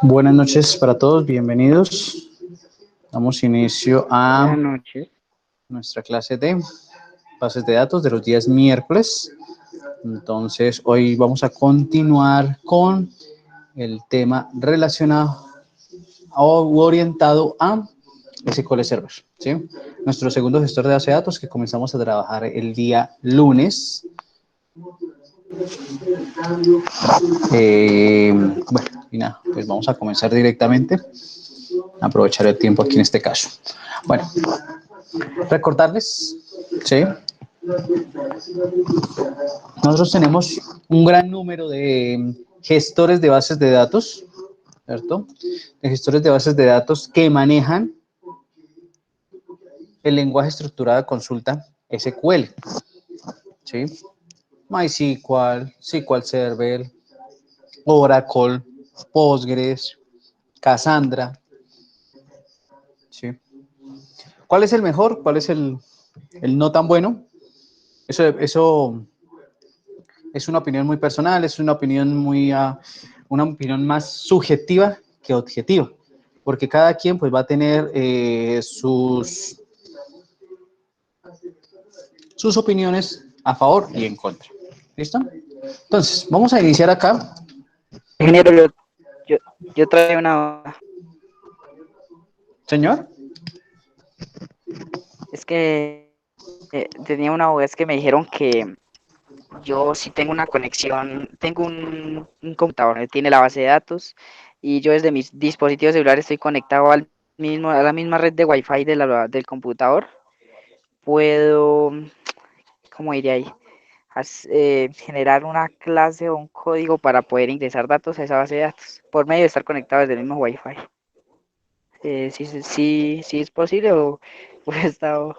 Buenas noches para todos, bienvenidos. Damos inicio a Buenas noches. nuestra clase de bases de datos de los días miércoles. Entonces, hoy vamos a continuar con el tema relacionado o orientado a SQL Server, ¿sí? Nuestro segundo gestor de base de datos que comenzamos a trabajar el día lunes. Bueno, y nada, pues vamos a comenzar directamente. Aprovechar el tiempo aquí en este caso. Bueno, recordarles, ¿sí? Nosotros tenemos un gran número de gestores de bases de datos, ¿cierto? De gestores de bases de datos que manejan el lenguaje estructurado de consulta SQL, ¿sí? MySQL, SQL Server, Oracle, Postgres, Cassandra, ¿sí? ¿Cuál es el mejor? ¿Cuál es el no tan bueno? Eso es una opinión muy personal, es una opinión una opinión más subjetiva que objetiva, porque cada quien pues va a tener sus opiniones a favor y en contra. ¿Listo? Entonces, vamos a iniciar acá. Ingeniero, yo traigo una... Señor. Es que tenía una duda, es que me dijeron que yo sí tengo una conexión, tengo un computador que tiene la base de datos y yo desde mis dispositivos celulares estoy conectado a la misma red de Wi-Fi del computador. Puedo, ¿cómo diría ahí? Generar una clase o un código para poder ingresar datos a esa base de datos por medio de estar conectado desde el mismo Wi-Fi. Sí es posible o he estado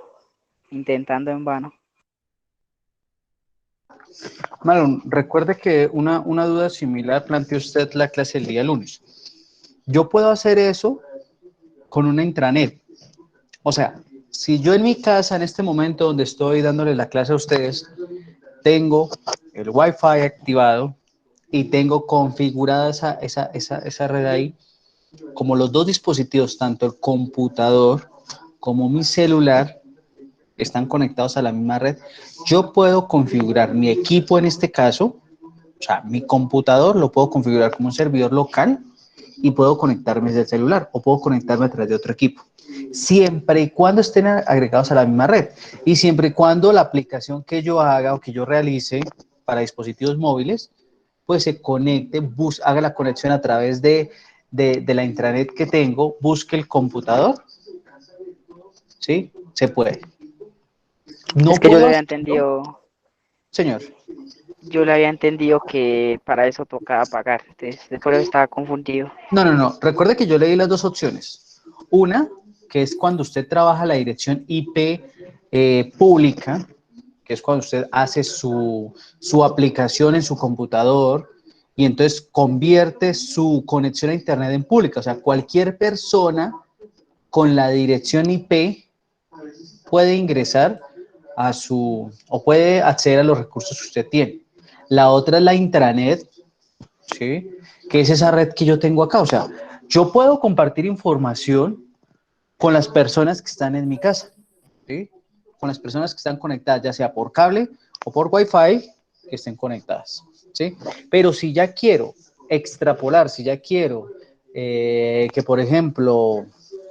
intentando en vano. Marlon, recuerde que una duda similar planteó usted la clase el día lunes. Yo puedo hacer eso con una intranet. O sea, si yo en mi casa, en este momento donde estoy dándole la clase a ustedes, tengo el Wi-Fi activado y tengo configurada esa red ahí, como los dos dispositivos, tanto el computador como mi celular, están conectados a la misma red, yo puedo configurar mi equipo en este caso, o sea, mi computador lo puedo configurar como un servidor local y puedo conectarme desde el celular o puedo conectarme a través de otro equipo, siempre y cuando estén agregados a la misma red y siempre y cuando la aplicación que yo haga o que yo realice para dispositivos móviles, pues se conecte, haga la conexión a través de la intranet que tengo, busque el computador, ¿sí? Se puede. Es No que puedo hacerlo, señor. yo le había entendido que para eso tocaba pagar, entonces por eso estaba confundido. No. Recuerde que yo le di las dos opciones. Una, que es cuando usted trabaja la dirección IP pública, que es cuando usted hace su aplicación en su computador y entonces convierte su conexión a Internet en pública. O sea, cualquier persona con la dirección IP puede ingresar o puede acceder a los recursos que usted tiene. La otra es la intranet, ¿sí? Que es esa red que yo tengo acá. O sea, yo puedo compartir información con las personas que están en mi casa, ¿sí? Con las personas que están conectadas, ya sea por cable o por Wi-Fi, que estén conectadas, ¿sí? Pero si ya quiero extrapolar, si ya quiero que, por ejemplo,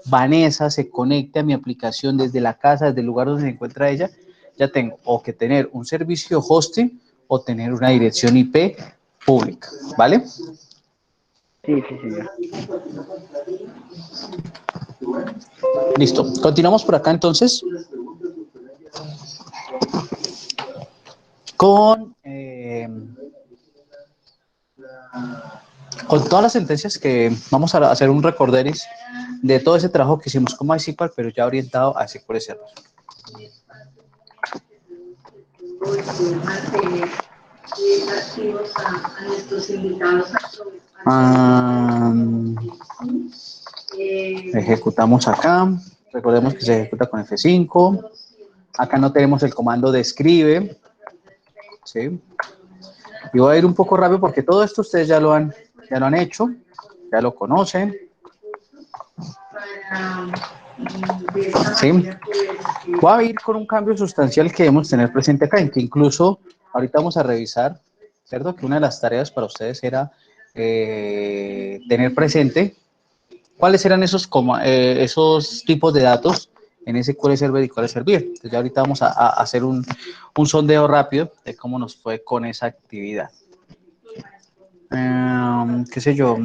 Vanessa se conecte a mi aplicación desde la casa, desde el lugar donde se encuentra ella, ya tengo o que tener un servicio hosting o tener una dirección IP pública, ¿vale? Sí, señor. Listo. Continuamos por acá entonces con, con todas las sentencias que vamos a hacer un recorderis de todo ese trabajo que hicimos con MySQL, pero ya orientado a SQL Server. Ejecutamos acá. Recordemos que se ejecuta con F5. Acá no tenemos el comando de escribe, ¿sí? Y voy a ir un poco rápido porque todo esto ustedes ya lo han ya lo han hecho, ya lo conocen. Sí. Voy a ir con un cambio sustancial que debemos tener presente acá, en que incluso ahorita vamos a revisar, ¿cierto? Que una de las tareas para ustedes era tener presente cuáles eran esos tipos de datos en SQL Server y SQL Server. Entonces ya ahorita vamos a hacer un sondeo rápido de cómo nos fue con esa actividad. ¿Qué sé yo?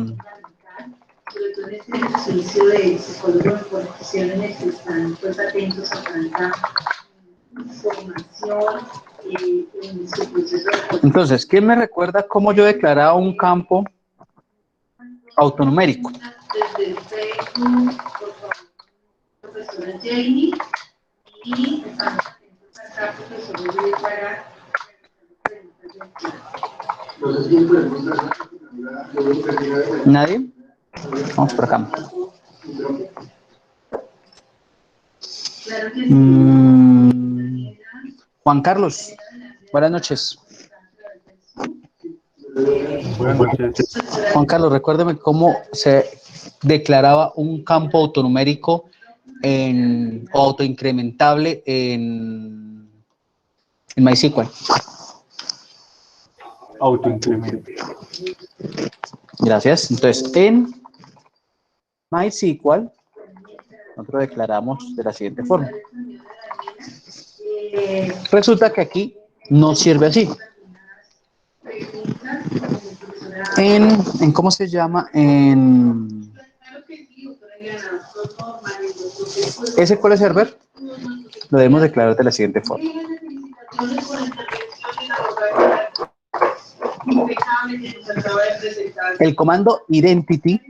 Sobre todo en este ejercicio de psicólogos profesionales que están pues atentos a tanta información en su proceso de... Entonces, ¿quién me recuerda cómo yo declaraba un campo autonumérico? Desde el Facebook, por favor, profesora Jamie, y estamos atentos acá, profesor Luis, para ¿Nadie? Vamos por acá. Juan Carlos, buenas noches. Buenas noches. Juan Carlos, recuérdeme cómo se declaraba un campo autonumérico o autoincrementable en MySQL. Autoincremento. Gracias. Entonces, en MySQL, nosotros declaramos de la siguiente forma. Resulta que aquí no sirve así. ¿Cómo se llama? En SQL Server lo debemos declarar de la siguiente forma. El comando identity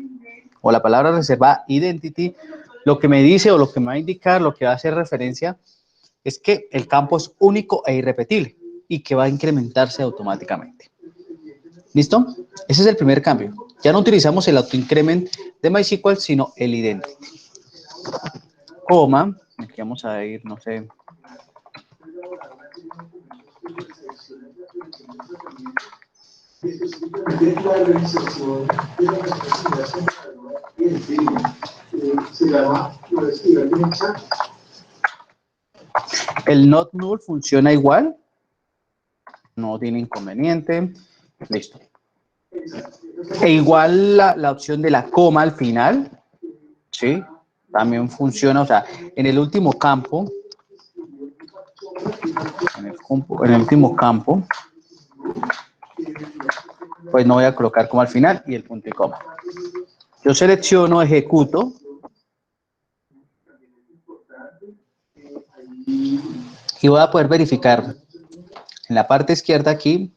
o la palabra reservada identity lo que me dice o lo que me va a indicar, lo que va a hacer referencia es que el campo es único e irrepetible y que va a incrementarse automáticamente. ¿Listo? Ese es el primer cambio. Ya no utilizamos el autoincrement de MySQL, sino el identity. Coma, aquí vamos a ir, no sé. El not null funciona igual. No tiene inconveniente. Listo. E igual la opción de la coma al final, ¿sí? También funciona, o sea, en el último campo, pues no voy a colocar coma al final y el punto y coma. Yo selecciono, ejecuto. Y voy a poder verificar en la parte izquierda aquí,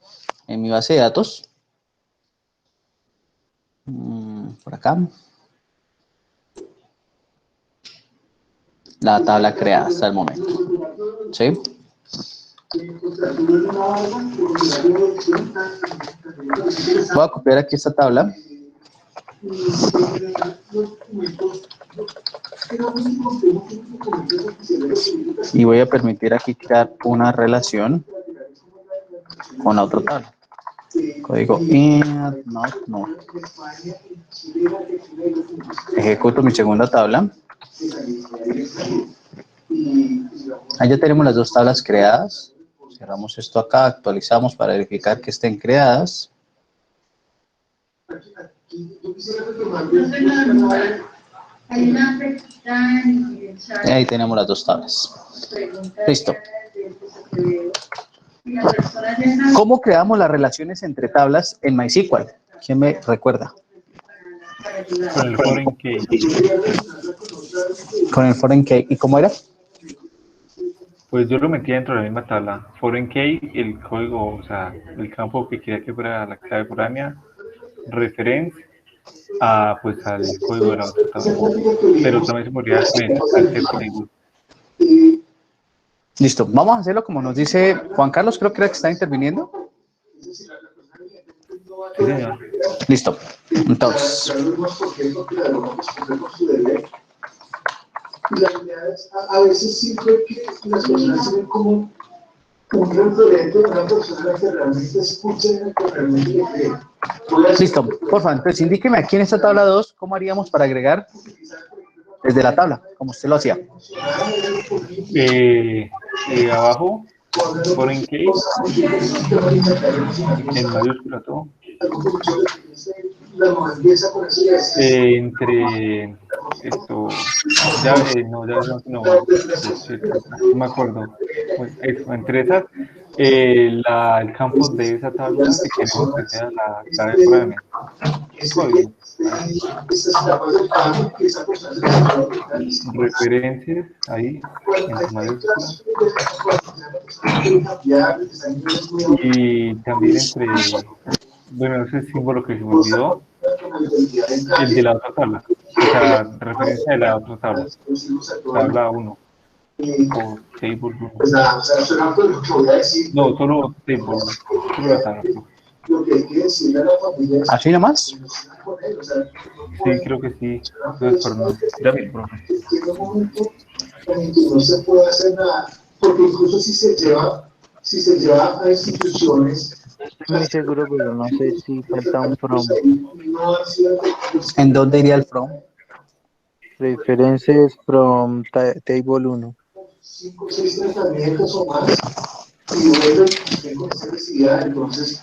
en mi base de datos, por acá, la tabla creada hasta el momento. ¿Sí? Voy a copiar aquí esta tabla. Y voy a permitir aquí crear una relación con la otra tabla. Código add not null. Ejecuto mi segunda tabla. Ahí ya tenemos las dos tablas creadas. Cerramos esto acá, actualizamos para verificar que estén creadas. Y ahí tenemos las dos tablas. Listo. ¿Cómo creamos las relaciones entre tablas en MySQL? ¿Quién me recuerda? Con el foreign key. Con el foreign key. ¿Y cómo era? Pues yo lo metí dentro de la misma tabla. Foreign key, el código, o sea, el campo que quería que fuera la clave foránea, reference pues al código de la otra tabla. Pero también se podría hacer con el... Listo. Vamos a hacerlo como nos dice Juan Carlos, creo que era que está interviniendo. Sí, señor. Listo. Entonces. Y la realidad es, a veces sirve que las personas tienen como un referente, una persona que realmente escuche, que realmente le cree. Listo, por favor, entonces indíqueme aquí en esta tabla 2 cómo haríamos para agregar desde la tabla, como usted lo hacía. Abajo, foreign key, en mayúscula todo. Entre esto, ya, no, me acuerdo. Pues eso, entre esas, el campo de esa tabla que queremos que sea la clave foránea. Código. Referencias ahí, en mayúsculas. Y también entre, bueno, ese símbolo que se me olvidó, el de la otra tabla, o sea, referencia de la otra tabla, tabla 1, o table 1. No, solo table, solo la tabla. ¿Así nomás? Sí, creo que sí. Entonces, perdón, ya vi, profe. No se puede hacer nada, porque incluso si se lleva a instituciones. Estoy muy seguro, pero no sé si falta un from. ¿En dónde iría el from? References from table 1. 5 o 6 tratamientos o más, y luego tengo necesidad, entonces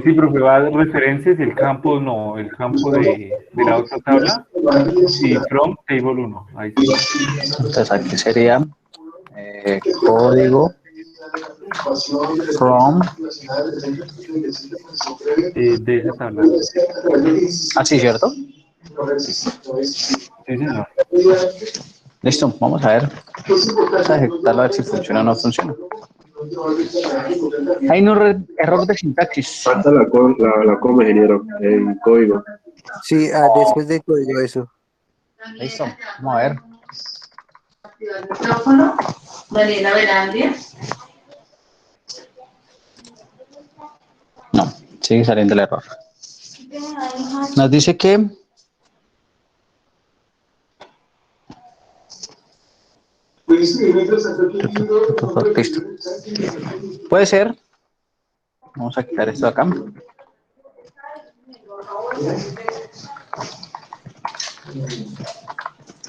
Sí, profe, va a dar referencias, el campo no, el campo de la otra tabla, y from table 1, ahí sí. Entonces aquí sería código from De esa tabla. así, ¿cierto? Sí, señor. Listo, vamos a ver. Vamos a ejecutarlo a ver si funciona o no funciona. Hay un error de sintaxis. Falta la coma, ingeniero, en código. Sí, después del código, eso. Listo, vamos a ver. Activar el micrófono. Daniela Velandia. No, sigue saliendo el error. Nos dice que listo. Puede ser. Vamos a quitar esto de acá.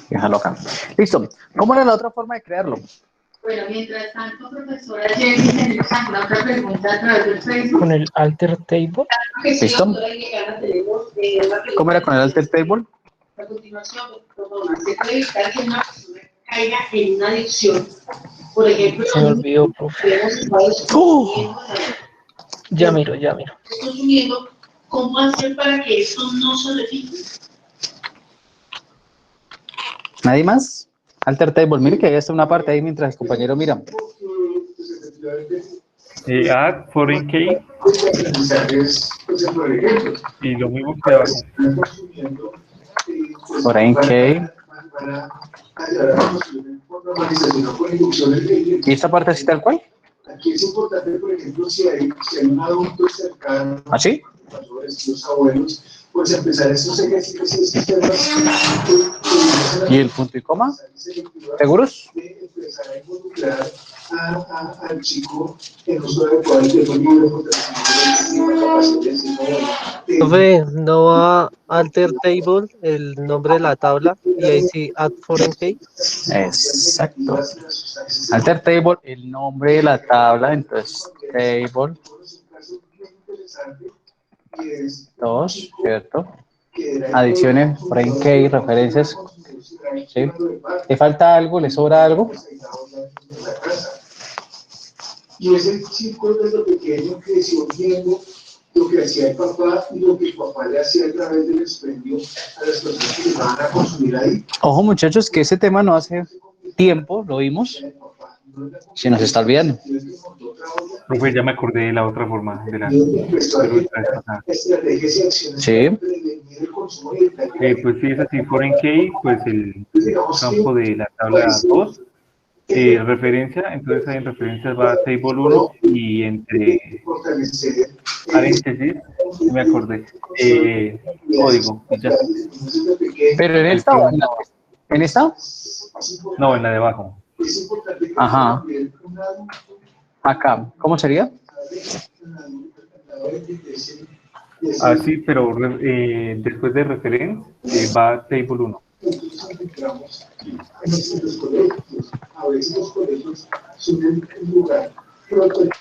Déjalo acá. Listo. ¿Cómo era la otra forma de crearlo? Bueno, mientras tanto, profesora Jenny, ¿tenemos alguna otra pregunta a través del Facebook? Con el alter table. ¿Listo? ¿Cómo era con el alter table? A continuación, se puede evitar que una persona caiga en una adicción. Por ejemplo, Se me olvidó, profe. Ya miro. consumiendo, ¿cómo hacer para que esto no se repita? ¿Nadie más? Alter table. Mire que ahí está una parte ahí mientras el compañero mira. Add foreign key y lo mismo que abajo. Foreign key. ¿Y esta parte así tal cual? Aquí es importante, por ejemplo, si hay un adulto cercano, ¿Así? los abuelos, pues empezar estos ejercicios y estos temas. ¿Y el punto y coma? ¿Seguros? Empezar a involucrar al chico en uso adecuado del tiempo libre, Profe, no va alter table, el nombre de la tabla, y ahí sí add foreign key. Exacto. Alter table, el nombre de la tabla, entonces table 2, ¿cierto? Adiciones, foreign key, referencias. ¿Sí? ¿Le falta algo? ¿Le sobra algo? Y ese chico desde pequeño creció viendo lo que hacía el papá y lo que el papá le hacía a través del expendio a las personas que le van a consumir ahí. Ojo, muchachos, que ese tema no hace tiempo lo vimos. Se nos está olvidando. Profe, ya me acordé de la otra forma de la pasada. Sí. Pues sí, es así, foreign key, pues el campo de la tabla 2. Referencia, entonces ahí en referencias va table 1 y entre paréntesis, me acordé, código, y ya. ¿Pero en esta o en esta? No, en la de abajo. Ajá. Acá, ¿cómo sería? Ah, sí, pero después de reference va table 1. A veces los colegios son un lugar protegido.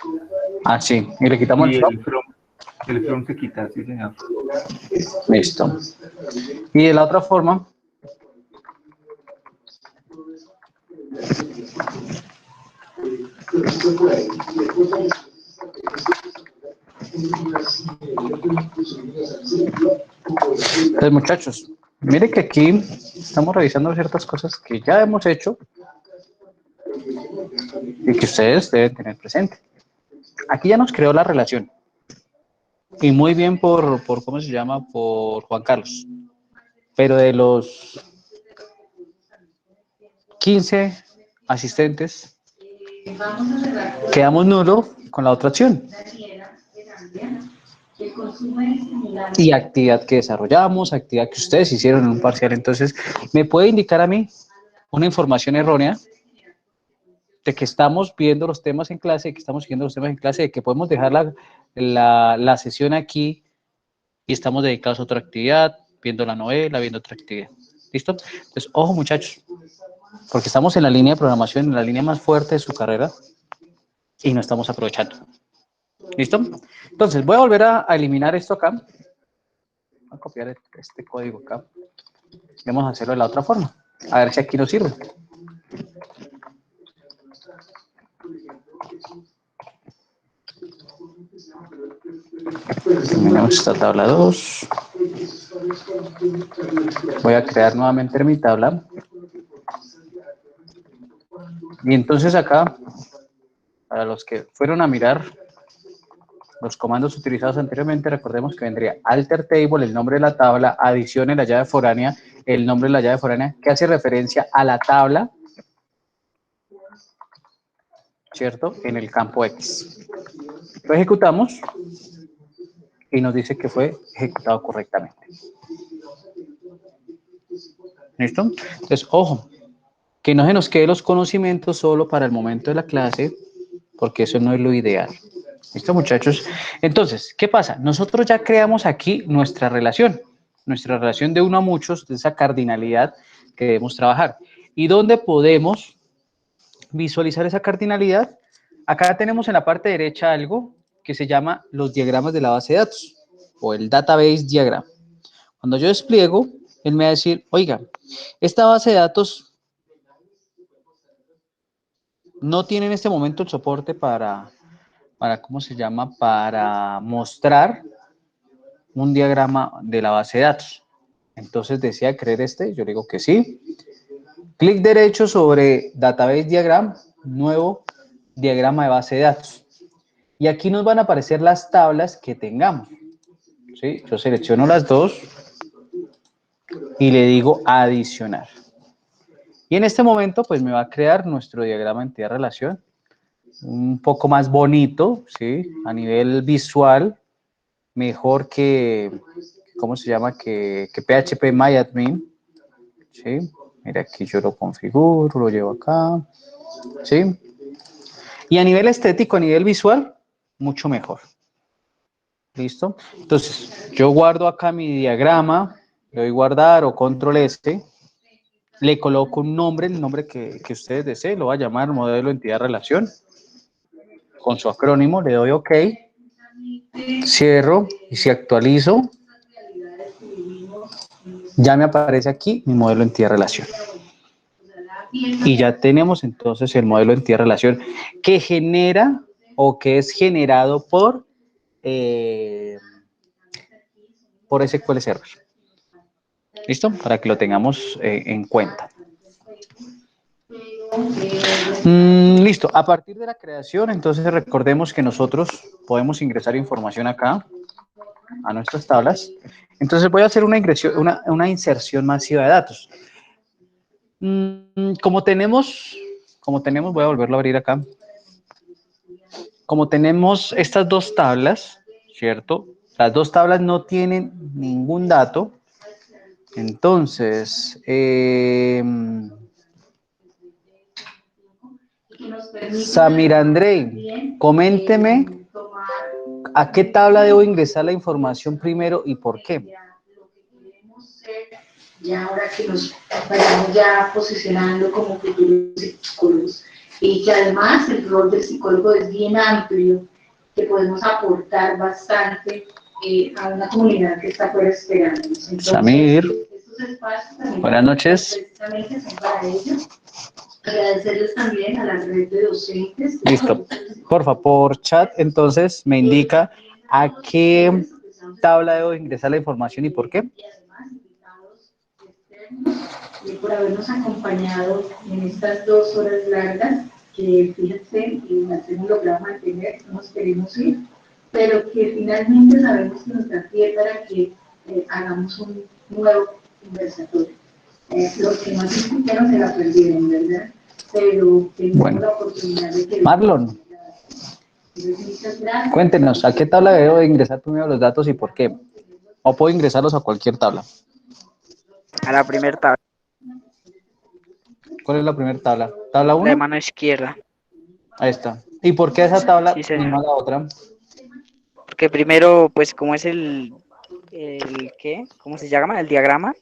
Ah, sí, y le quitamos Y el from. el from se quita, sí, señor. Listo. Y de la otra forma, pues muchachos, mire que aquí estamos revisando ciertas cosas que ya hemos hecho y que ustedes deben tener presente. Aquí ya nos creó la relación. Y muy bien por ¿cómo se llama? Por Juan Carlos. Pero de los 15 asistentes, quedamos nulo con la otra acción. Y actividad que desarrollamos, actividad que ustedes hicieron en un parcial. Entonces, ¿me puede indicar a mí una información errónea de que estamos viendo los temas en clase, de que estamos siguiendo los temas en clase, de que podemos dejar la sesión aquí y estamos dedicados a otra actividad, viendo la novela, viendo otra actividad? ¿Listo? Entonces, ojo muchachos, porque estamos en la línea de programación, en la línea más fuerte de su carrera y no estamos aprovechando. ¿Listo? Entonces, voy a volver a eliminar esto acá. Voy a copiar este código acá. Vamos a hacerlo de la otra forma. A ver si aquí nos sirve. Terminamos esta tabla 2. Voy a crear nuevamente mi tabla. Y entonces acá, para los que fueron a mirar los comandos utilizados anteriormente, recordemos que vendría alter table, el nombre de la tabla, adición en la llave foránea, el nombre de la llave foránea, que hace referencia a la tabla, ¿cierto? En el campo X. Lo ejecutamos y nos dice que fue ejecutado correctamente. ¿Listo? Entonces, ojo, que no se nos quede los conocimientos solo para el momento de la clase, porque eso no es lo ideal. ¿Listo, muchachos? Entonces, ¿qué pasa? Nosotros ya creamos aquí nuestra relación de uno a muchos, de esa cardinalidad que debemos trabajar. ¿Y dónde podemos visualizar esa cardinalidad? Acá tenemos en la parte derecha algo que se llama los diagramas de la base de datos, o el database diagram. Cuando yo despliego, él me va a decir, oiga, esta base de datos no tiene en este momento el soporte para ¿cómo se llama? Para mostrar un diagrama de la base de datos. Entonces, ¿desea crear este? Yo digo que sí. Clic derecho sobre Database Diagram, nuevo diagrama de base de datos. Y aquí nos van a aparecer las tablas que tengamos. ¿Sí? Yo selecciono las dos y le digo adicionar. Y en este momento, pues me va a crear nuestro diagrama entidad-relación. Un poco más bonito, ¿sí? A nivel visual, mejor que, ¿cómo se llama? Que PHP MyAdmin, ¿sí? Mira, aquí yo lo configuro, lo llevo acá, ¿sí? Y a nivel estético, a nivel visual, mucho mejor. ¿Listo? Entonces, yo guardo acá mi diagrama, le doy guardar o control S, le coloco un nombre, el nombre que ustedes deseen, lo voy a llamar modelo entidad relación, con su acrónimo, le doy OK, cierro y si actualizo, ya me aparece aquí mi modelo entidad-relación. Y ya tenemos entonces el modelo entidad-relación que genera o que es generado por SQL Server. ¿Listo? Para que lo tengamos en cuenta. Listo. A partir de la creación, entonces recordemos que nosotros podemos ingresar información acá a nuestras tablas. Entonces voy a hacer una inserción masiva de datos. Como tenemos, voy a volverlo a abrir acá. Como tenemos estas dos tablas, ¿cierto? Las dos tablas no tienen ningún dato. Entonces, Samir Andrei, coménteme a qué tabla debo ingresar la información primero y por qué. Ya ahora que nos vayamos ya posicionando como futuros psicólogos y que además el rol del psicólogo es bien amplio, que podemos aportar bastante a una comunidad que está afuera esperándonos. Entonces, Samir, estos espacios también buenas noches. precisamente son para ellos. Agradecerles también a la red de docentes. Listo. Porfa, por chat, entonces me indica a qué tabla debo ingresar la información y por qué. Y además, invitados externos, por habernos acompañado en estas 2 horas largas, que fíjense, las hemos logrado mantener, no nos queremos ir, pero que finalmente sabemos que nos da pie para que hagamos un nuevo conversatorio. Los que más insistieron se la perdieron, ¿verdad? Pero tenemos la oportunidad de que... Marlon, cuéntenos, ¿a qué tabla debo ingresar primero los datos y por qué? ¿O puedo ingresarlos a cualquier tabla? A la primera tabla, ¿Cuál es la primera tabla? ¿Tabla la de 1? mano izquierda. Ahí está. ¿Y por qué esa tabla Sí, y señor. no la otra? Porque primero, pues como es ¿qué? ¿Cómo se llama? El diagrama.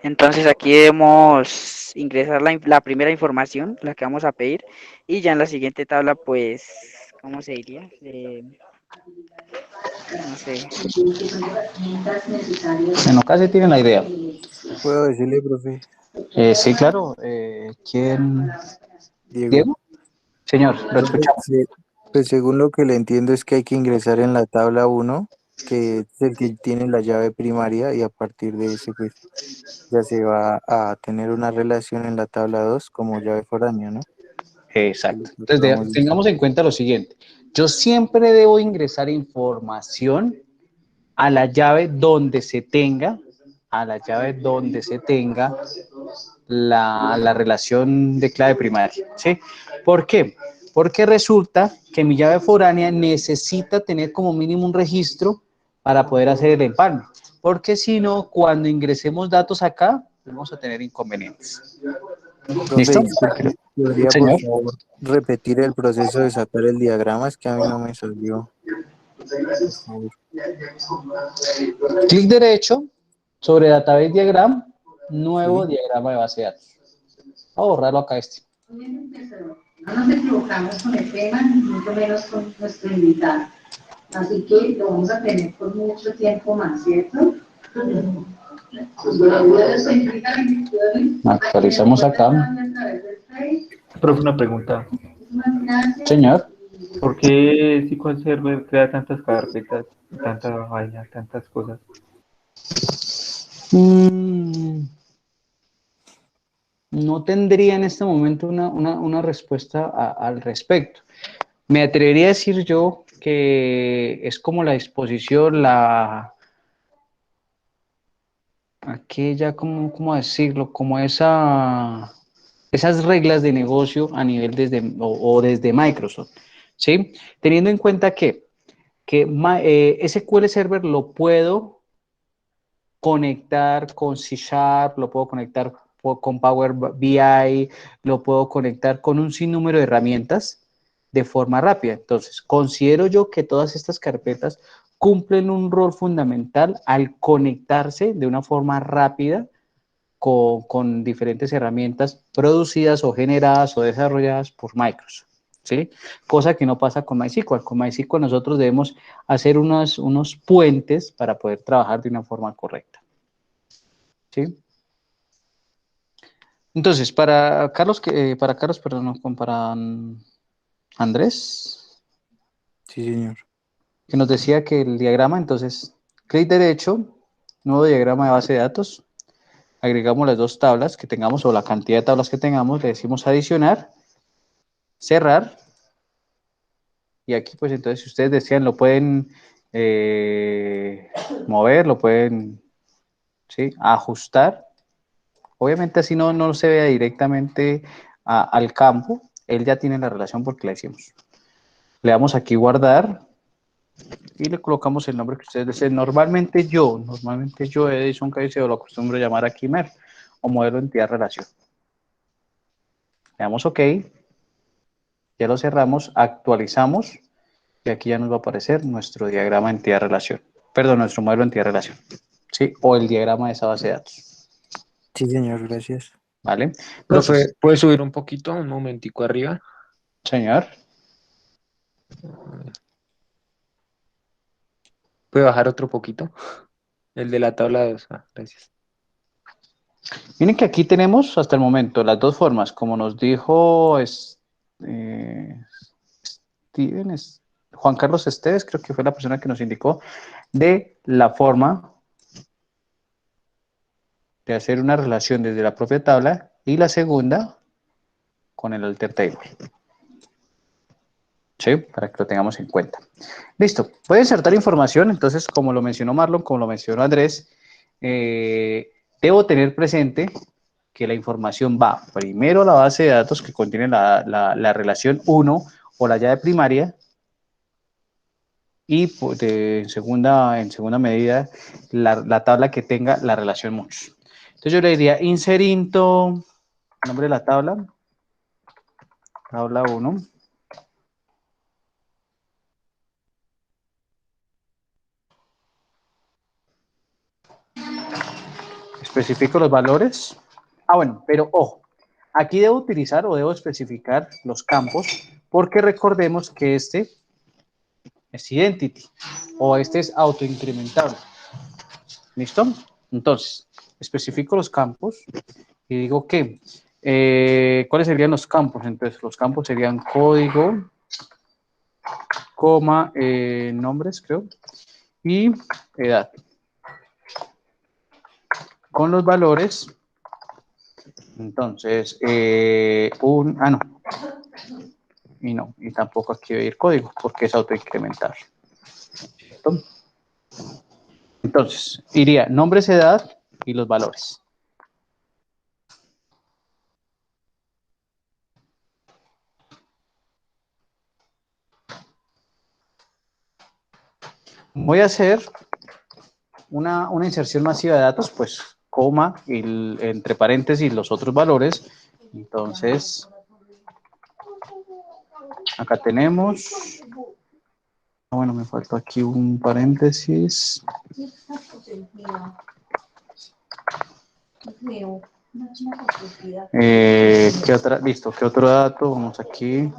Entonces aquí debemos ingresar la primera información, la que vamos a pedir, y ya en la siguiente tabla, pues, ¿cómo se diría? No sé. Bueno, casi tienen la idea. ¿Puedo decirle, profe? Sí, claro. ¿Quién? Diego. ¿Diego? Señor, lo Profe, escuchamos. sí, pues según lo que le entiendo es que hay que ingresar en la tabla 1, que es el que tiene la llave primaria, y a partir de ese pues ya se va a tener una relación en la tabla 2 como llave foránea, ¿no? Exacto. Lo que Entonces, vamos tengamos diciendo. en cuenta lo siguiente. Yo siempre debo ingresar información a la llave donde se tenga, la relación de clave primaria, ¿sí? ¿Por qué? Porque resulta que mi llave foránea necesita tener como mínimo un registro para poder hacer el empalme, porque si no, cuando ingresemos datos acá, vamos a tener inconvenientes. Profe, ¿Listo? disculpe, ¿podría por Señor. favor repetir el proceso de sacar el diagrama? Es que a mí no me salió, por favor. Clic derecho sobre Database Diagram, nuevo Sí. diagrama de base de datos. Voy a borrarlo acá este. No nos equivocamos con el tema, ni mucho menos con nuestro invitado. Así que lo vamos a tener por mucho tiempo más, ¿cierto? Actualizamos acá. Profe, una pregunta. Señor. ¿Por qué SQL Server crea tantas carpetas, tanta vaina, tantas cosas? No tendría en este momento una respuesta al respecto. Me atrevería a decir yo que es como la disposición, aquella, ¿cómo decirlo? Como esas reglas de negocio a nivel desde Microsoft, ¿sí? Teniendo en cuenta que SQL Server lo puedo conectar con C Sharp, lo puedo conectar con Power BI, lo puedo conectar con un sinnúmero de herramientas de forma rápida. Entonces, considero yo que todas estas carpetas cumplen un rol fundamental al conectarse de una forma rápida con diferentes herramientas producidas o generadas o desarrolladas por Microsoft, ¿sí? Cosa que no pasa con MySQL. Con MySQL nosotros debemos hacer unos puentes para poder trabajar de una forma correcta, ¿sí? Entonces, para Carlos, perdón, no, para Andrés, Sí, señor. que nos decía que el diagrama, entonces, clic derecho, nuevo diagrama de base de datos, agregamos las dos tablas que tengamos o la cantidad de tablas que tengamos, le decimos adicionar, cerrar, y aquí pues entonces si ustedes desean lo pueden mover, lo pueden, ¿sí?, ajustar. Obviamente así no se vea directamente al campo, él ya tiene la relación porque la hicimos. Le damos aquí guardar y le colocamos el nombre que ustedes deseen. Normalmente yo, Edison Caicedo, lo acostumbro a llamar aquí MER o modelo entidad relación. Le damos OK. Ya lo cerramos, actualizamos y aquí ya nos va a aparecer nuestro diagrama entidad-relación. Perdón, nuestro modelo entidad-relación. ¿Sí? O el diagrama de esa base de datos. Sí, señor, gracias. ¿Vale? Profe, Entonces, ¿puede subir un poquito, un momentico arriba? señor. ¿Puede bajar otro poquito? El de la tabla 2. Gracias. Miren que aquí tenemos hasta el momento las dos formas, como nos dijo Steven, Juan Carlos Esteves, creo que fue la persona que nos indicó, de la forma de hacer una relación desde la propia tabla y la segunda con el alter table. ¿Sí? Para que lo tengamos en cuenta. Listo. Voy a insertar información, entonces, como lo mencionó Marlon, como lo mencionó Andrés, debo tener presente que la información va primero a la base de datos que contiene la relación 1 o la llave primaria y pues, en segunda medida la tabla que tenga la relación muchos. Entonces yo le diría inserinto, nombre de la tabla, tabla 1. Especifico los valores. Ah, bueno, pero ojo, aquí debo utilizar o debo especificar los campos porque recordemos que este es identity o este es autoincrementable. ¿Listo? Entonces, especifico los campos y digo que, ¿cuáles serían los campos? Entonces, los campos serían código, coma, nombres, creo, y edad. Con los valores, entonces, no, y no, y tampoco aquí voy a ir código porque es autoincremental. ¿Listo? Entonces, iría nombres, edad y los valores. Voy a hacer una inserción masiva de datos, pues coma, entre paréntesis los otros valores. Entonces, acá tenemos, bueno, me faltó aquí un paréntesis. ¿Qué otra? Listo, ¿qué otro dato? Vamos aquí.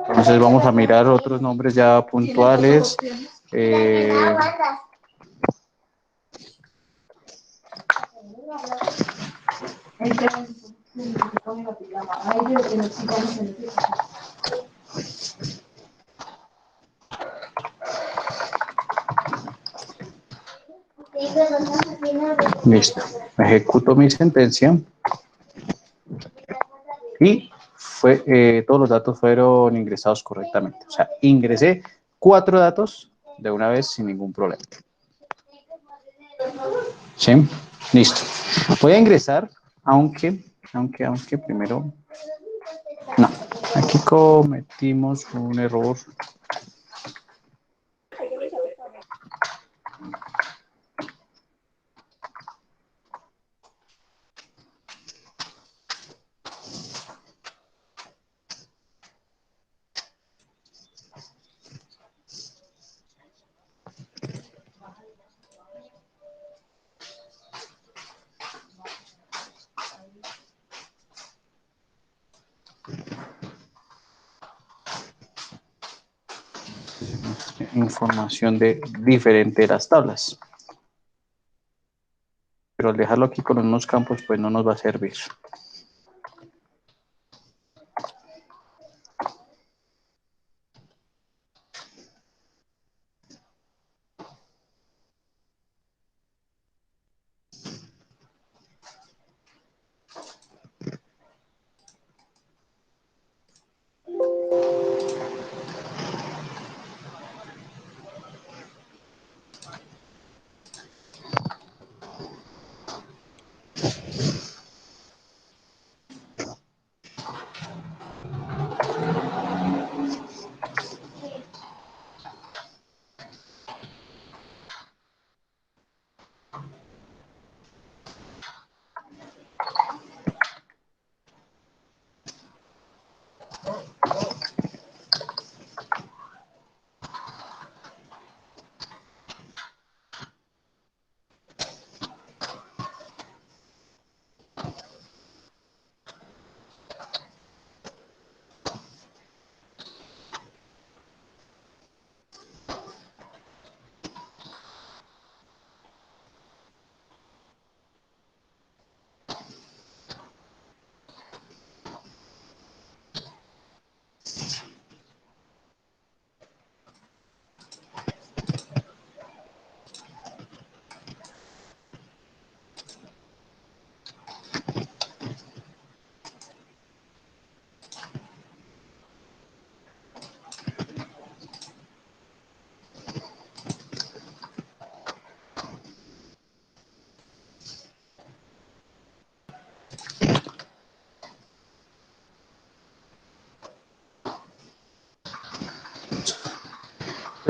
Entonces vamos a mirar otros nombres ya puntuales. Listo. Ejecuto mi sentencia. Y todos los datos fueron ingresados correctamente. O sea, ingresé 4 datos de una vez sin ningún problema. ¿Sí? Listo. Voy a ingresar, aunque primero... No, aquí cometimos un error. Información diferente de las tablas. Pero al dejarlo aquí con unos campos, pues no nos va a servir.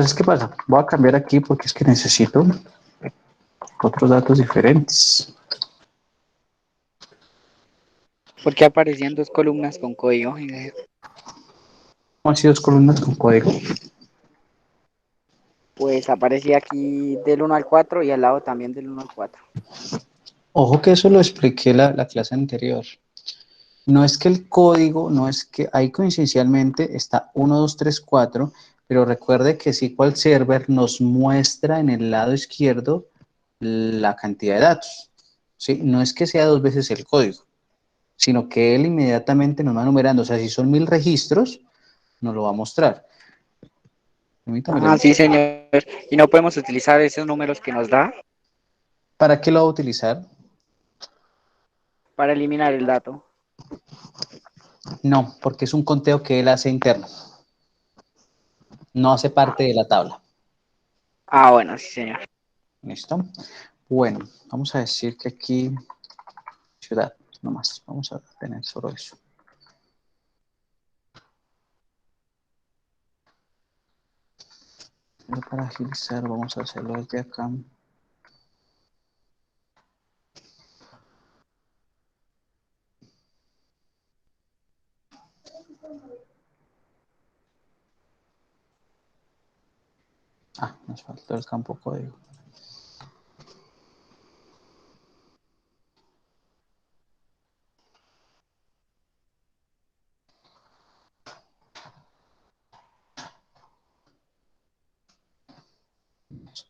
Entonces, ¿qué pasa? Voy a cambiar aquí porque es que necesito otros datos diferentes. ¿Por qué aparecían dos columnas con código? Como así dos columnas con código. Pues aparecía aquí del 1 al 4 y al lado también del 1 al 4. Ojo que eso lo expliqué la clase anterior. No es que el código, no es que ahí coincidencialmente está 1, 2, 3, 4, pero recuerde que SQL Server nos muestra en el lado izquierdo la cantidad de datos. ¿Sí? No es que sea dos veces el código, sino que él inmediatamente nos va numerando. O sea, si son 1000 registros, nos lo va a mostrar. Permítame, le Ah, sí, muestro. señor. ¿Y no podemos utilizar esos números que nos da ¿Para qué lo va a utilizar? para eliminar el dato? No, porque es un conteo que él hace interno. No hace parte de la tabla. Ah, bueno, sí, señor. ¿Listo? Bueno, vamos a decir que aquí, ciudad, nomás. Vamos a tener solo eso. Pero para agilizar, vamos a hacerlo desde acá. Ah, nos faltó el campo código.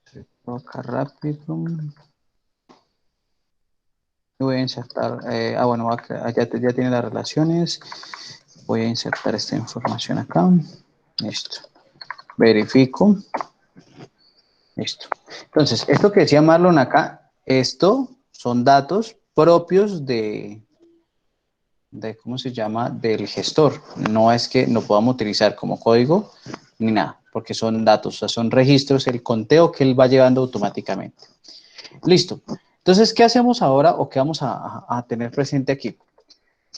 Se coloca rápido. Voy a insertar, bueno, ya tiene las relaciones. Voy a insertar esta información acá. Listo. Verifico. Listo. Entonces, esto que decía Marlon acá, esto son datos propios ¿cómo se llama? Del gestor. No es que lo podamos utilizar como código ni nada, porque son datos, o sea, son registros, el conteo que él va llevando automáticamente. Listo. Entonces, ¿qué hacemos ahora o qué vamos a tener presente aquí?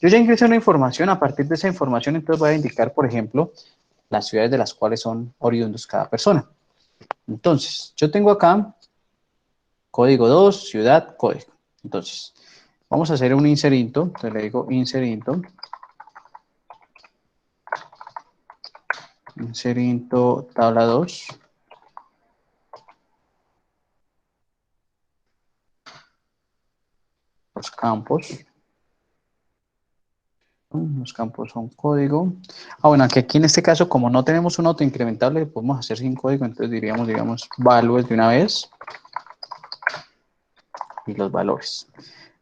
Yo ya ingresé una información, a partir de esa información, entonces voy a indicar, por ejemplo, las ciudades de las cuales son oriundos cada persona. Entonces, yo tengo acá código 2, ciudad, código. Entonces, vamos a hacer un inserinto. Entonces le digo inserinto. Inserinto tabla 2. Los campos. Los campos son código. Bueno, aquí en este caso, como no tenemos un autoincrementable, podemos hacer sin código, entonces diríamos, digamos, values de una vez. Y los valores.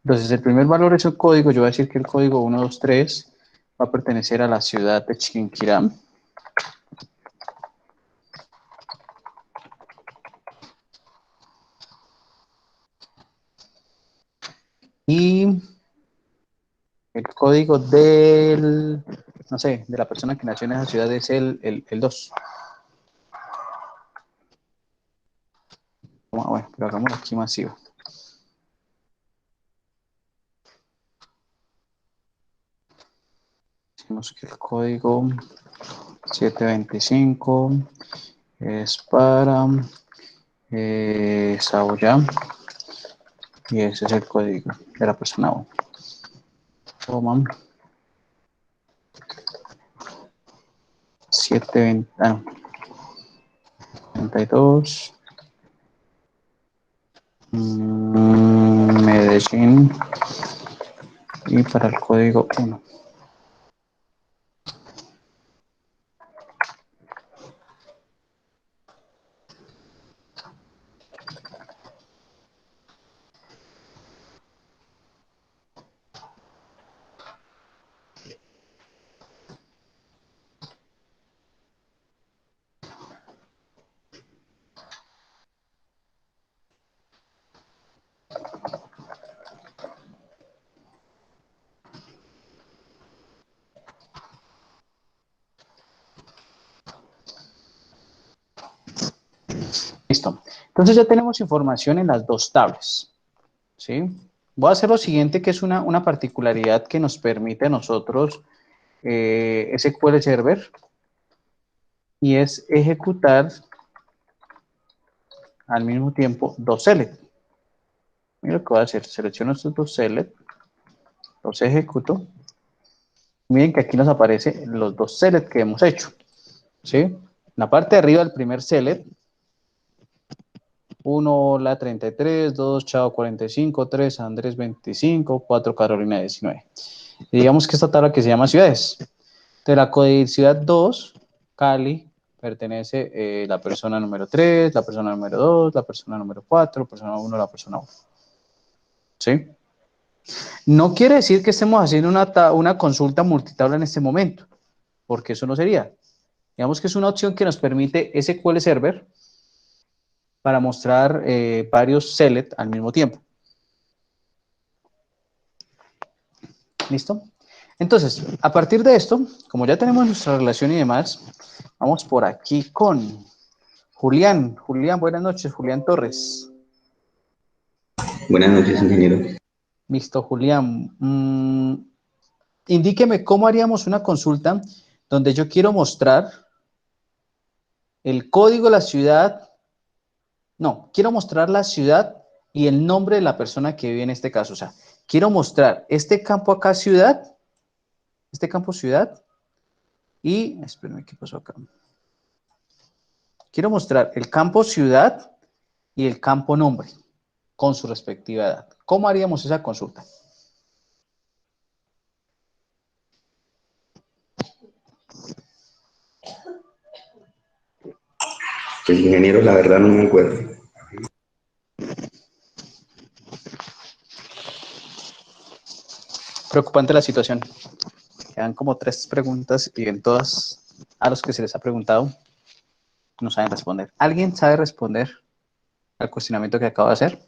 Entonces, el primer valor es el código. Yo voy a decir que el código 123 va a pertenecer a la ciudad de Chiquinquirá. Y el código del, no sé, de la persona que nació en esa ciudad es el 2. Bueno, pero hagámoslo aquí masivo. Decimos que el código 725 es para Saoya y ese es el código de la persona 1. Toma 732 Medellín y para el código 1. Listo. Entonces ya tenemos información en las dos tablas. ¿Sí? Voy a hacer lo siguiente, que es una particularidad que nos permite a nosotros SQL Server, y es ejecutar al mismo tiempo dos select. Mira lo que voy a hacer. Selecciono estos dos select, los ejecuto. Miren que aquí nos aparecen los dos select que hemos hecho. ¿Sí? En la parte de arriba del primer select, 1, la 33, 2, Chao 45, 3, Andrés 25, 4, Carolina 19. Y digamos que esta tabla que se llama ciudades. De la codicidad 2, Cali, pertenece la persona número 3, la persona número 2, la persona número 4, persona 1, la persona 1. ¿Sí? No quiere decir que estemos haciendo una consulta multitabla en este momento, porque eso no sería. Digamos que es una opción que nos permite SQL Server para mostrar varios select al mismo tiempo. ¿Listo? Entonces, a partir de esto, como ya tenemos nuestra relación y demás, vamos por aquí con Julián. Julián, buenas noches. Julián Torres. Buenas noches, ingeniero. Listo, Julián. Indíqueme cómo haríamos una consulta donde yo quiero mostrar el código de la ciudad. No, quiero mostrar la ciudad y el nombre de la persona que vive en este caso. O sea, quiero mostrar este campo acá, ciudad, este campo ciudad, y, espérenme, ¿qué pasó acá? Quiero mostrar el campo ciudad y el campo nombre con su respectiva edad. ¿Cómo haríamos esa consulta? Pues, ingeniero, la verdad no me acuerdo. Preocupante la situación. Quedan como 3 preguntas y en todas a los que se les ha preguntado no saben responder. ¿Alguien sabe responder al cuestionamiento que acabo de hacer?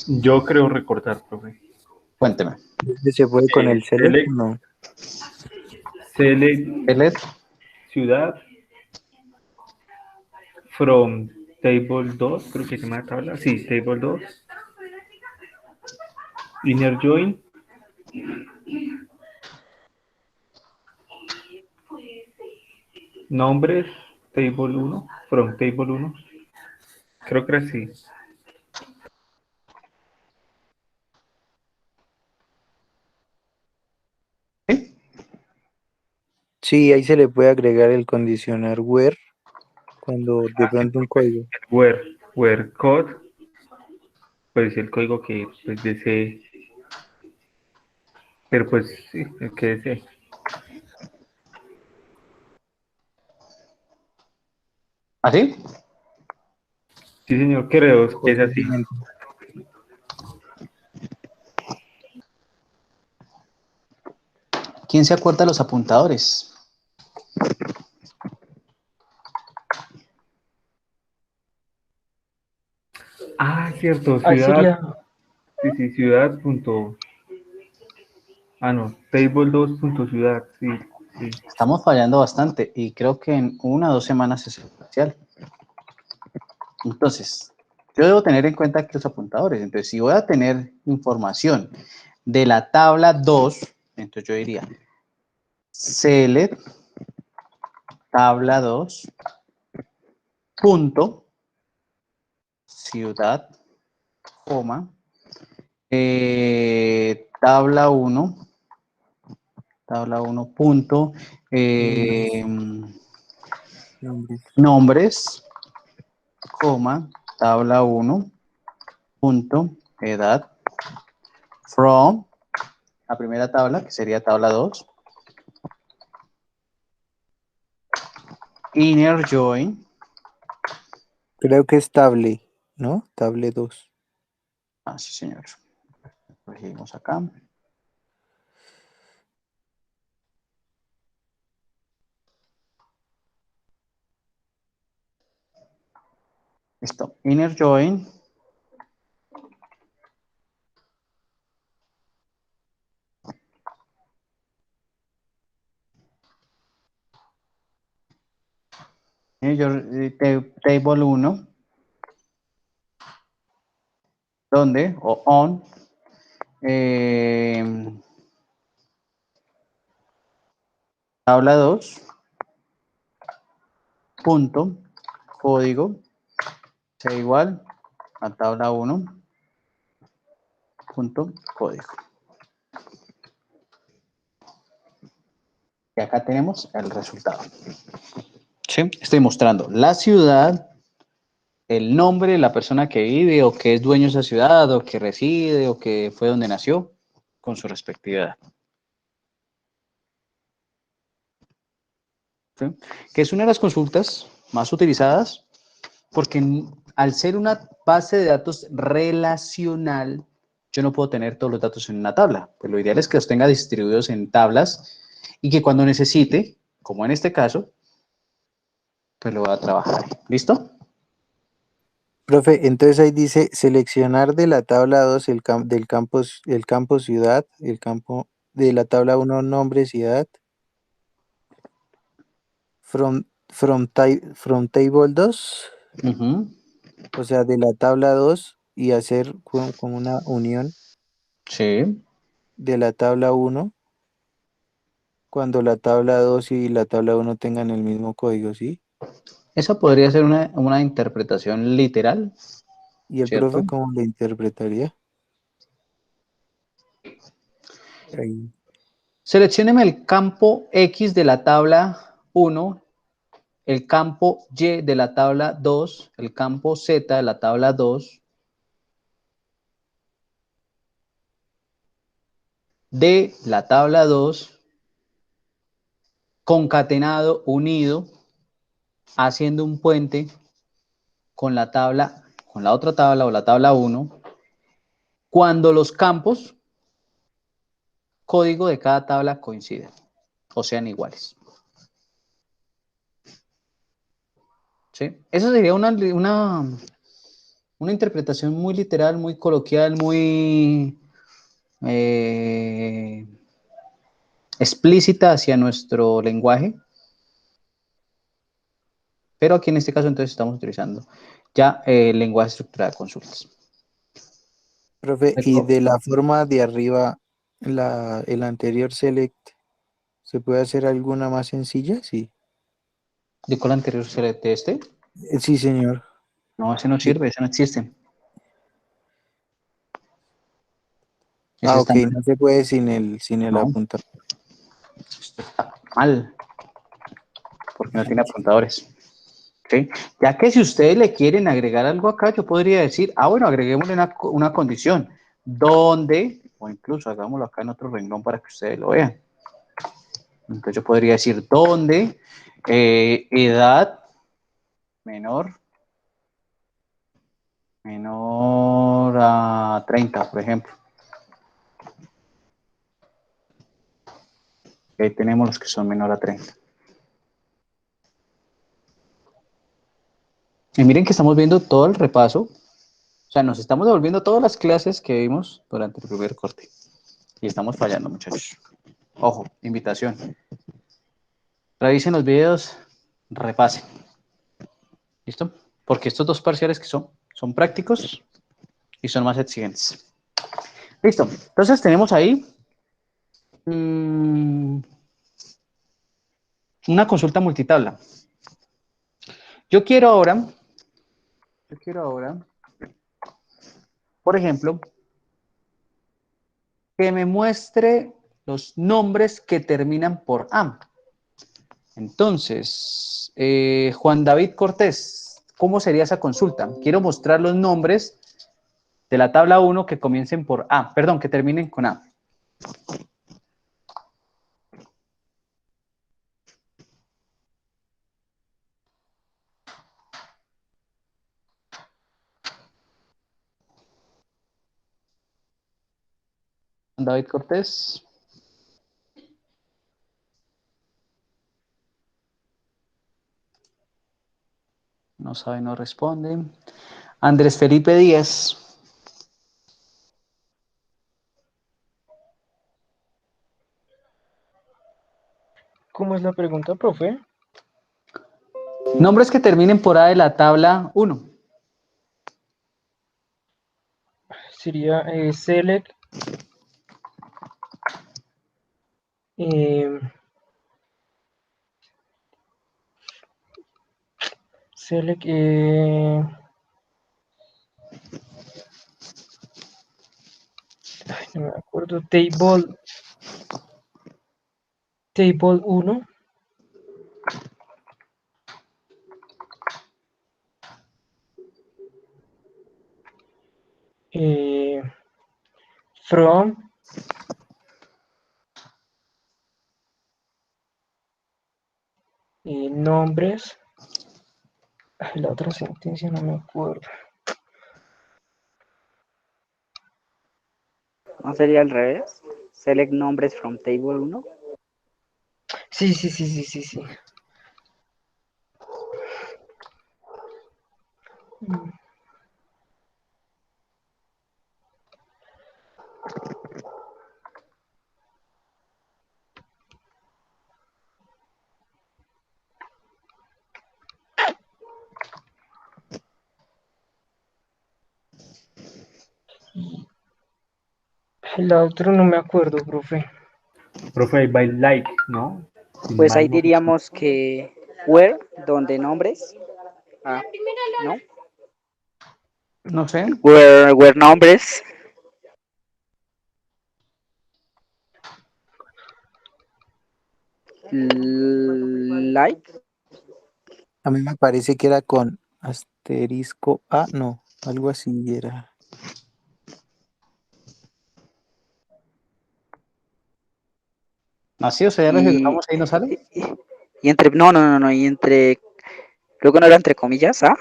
Yo creo recordar, profe. Cuénteme. ¿Se puede con el select? Select, No. select Select, ciudad from table 2, creo que se llama la tabla. Sí, table 2. Inner join. Nombres, table 1, from table 1. Creo que era así. ¿sí? Sí, ahí se le puede agregar el condicional where cuando de pronto un código. Where code, pues el código que pues, desee. Pero pues sí, el que desee. ¿Así? Sí, señor, creo que es así. Correctamente. ¿Quién se acuerda de los apuntadores? Ah, cierto, Ahí ciudad. sería, Sí, sí, ciudad punto. Ah, no, table 2 punto ciudad, sí, sí. Estamos fallando bastante y creo que en 1 o 2 semanas es el parcial. Entonces, yo debo tener en cuenta que los apuntadores. Entonces, si voy a tener información de la tabla 2, entonces yo diría select tabla 2 punto ciudad, coma, tabla 1 punto Nombres. nombres, coma, tabla 1 punto edad from la primera tabla, que sería tabla 2, inner join, Creo que es table, ¿no? Table 2. sí señor, corregimos acá, listo, inner join, table 1, donde, o on, tabla 2, punto, código, sea igual, la tabla 1, punto código. Y acá tenemos el resultado. ¿Sí? Estoy mostrando la ciudad, el nombre de la persona que vive o que es dueño de esa ciudad o que reside o que fue donde nació con su respectiva edad. ¿Sí? Que es una de las consultas más utilizadas porque al ser una base de datos relacional, yo no puedo tener todos los datos en una tabla. Pues lo ideal es que los tenga distribuidos en tablas y que cuando necesite, como en este caso, pues lo voy a trabajar. ¿Listo? Profe, entonces ahí dice seleccionar de la tabla 2 el campo ciudad, el campo de la tabla 1 nombre ciudad, from table 2, Ujú. o sea, de la tabla 2 y hacer como una unión Sí. de la tabla 1 cuando la tabla 2 y la tabla 1 tengan el mismo código, ¿sí? Esa podría ser una interpretación literal, ¿Y el profe ¿cierto? cómo lo interpretaría? Ahí. Seleccióneme el campo X de la tabla 1, el campo Y de la tabla 2, el campo Z de la tabla 2, de la tabla 2, concatenado, unido, haciendo un puente con la tabla, con la otra tabla o la tabla 1, cuando los campos, código de cada tabla coinciden o sean iguales. ¿Sí? Esa sería una interpretación muy literal, muy coloquial, muy explícita hacia nuestro lenguaje, pero aquí en este caso entonces estamos utilizando ya el lenguaje estructurado de consultas. Profe, y Pero, de la forma de arriba, el anterior select, ¿se puede hacer alguna más sencilla? Sí. ¿de cuál anterior se le este? Sí, señor. No, ese no De- sirve, ese no existe. Ese Ah, está ok, mal. no se puede sin el No, apuntador. esto está mal, porque no tiene apuntadores. ¿Sí? Ya que si ustedes le quieren agregar algo acá, yo podría decir, bueno, agreguémosle una condición, donde, o incluso hagámoslo acá en otro renglón para que ustedes lo vean. Entonces yo podría decir, donde edad menor a 30, por ejemplo. Ahí tenemos los que son menor a 30. Y miren que estamos viendo todo el repaso. O sea, nos estamos devolviendo todas las clases que vimos durante el primer corte. Y estamos fallando, muchachos. Ojo, invitación. Revisen los videos, repasen. ¿Listo? Porque estos dos parciales que son prácticos y son más exigentes. Listo. Entonces tenemos ahí una consulta multitabla. Yo quiero ahora, por ejemplo, que me muestre los nombres que terminan por A. Entonces, Juan David Cortés, ¿cómo sería esa consulta? Quiero mostrar los nombres de la tabla 1 que comiencen por A, perdón, que terminen con A. Juan David Cortés. No sabe, no responde. Andrés Felipe Díaz. ¿Cómo es la pregunta, profe? Nombres que terminen por A de la tabla 1. Sería select eh, select No me acuerdo. Table 1. From. Nombres. Ay, la otra sentencia no me acuerdo. ¿No sería al revés? Select nombres from table 1. Sí. La otra no me acuerdo, profe. Profe, ahí va el like, ¿no? Si Pues ahí mal no recuerdo. diríamos que where, donde nombres. Ah, ¿no? No sé. Where nombres. Like. A mí me parece que era con asterisco A, no, algo así era. Así, o sea, ya lo Y, ejecutamos ahí no sale. y entre. No. Y entre. Creo que no era entre comillas, ¿ah?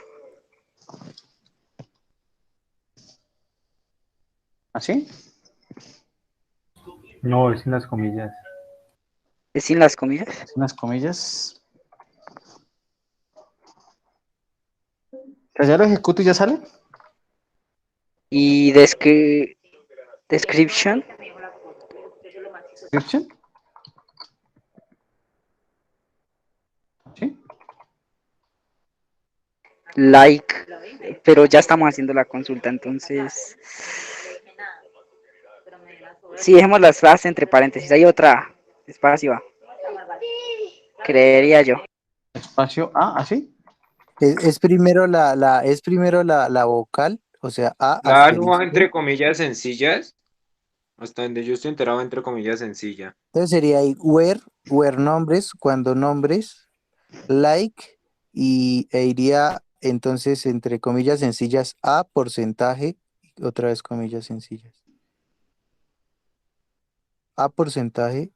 ¿Así? No, es en las comillas. Es sin las comillas. Sin las comillas. O sea, ya lo ejecuto y ya sale. Y description. Description. ¿Sí? Like. Pero ya estamos haciendo la consulta, entonces. Sí, dejemos las frases entre paréntesis. Hay otra espacio. Creería yo. Espacio A, ¿así? Es primero es primero la vocal, o sea, A La A no va asterisco. entre comillas sencillas. Hasta donde yo estoy enterado entre comillas sencilla. Entonces sería ahí where nombres, cuando nombres, like, e iría entonces entre comillas sencillas A porcentaje, otra vez comillas sencillas. A porcentaje.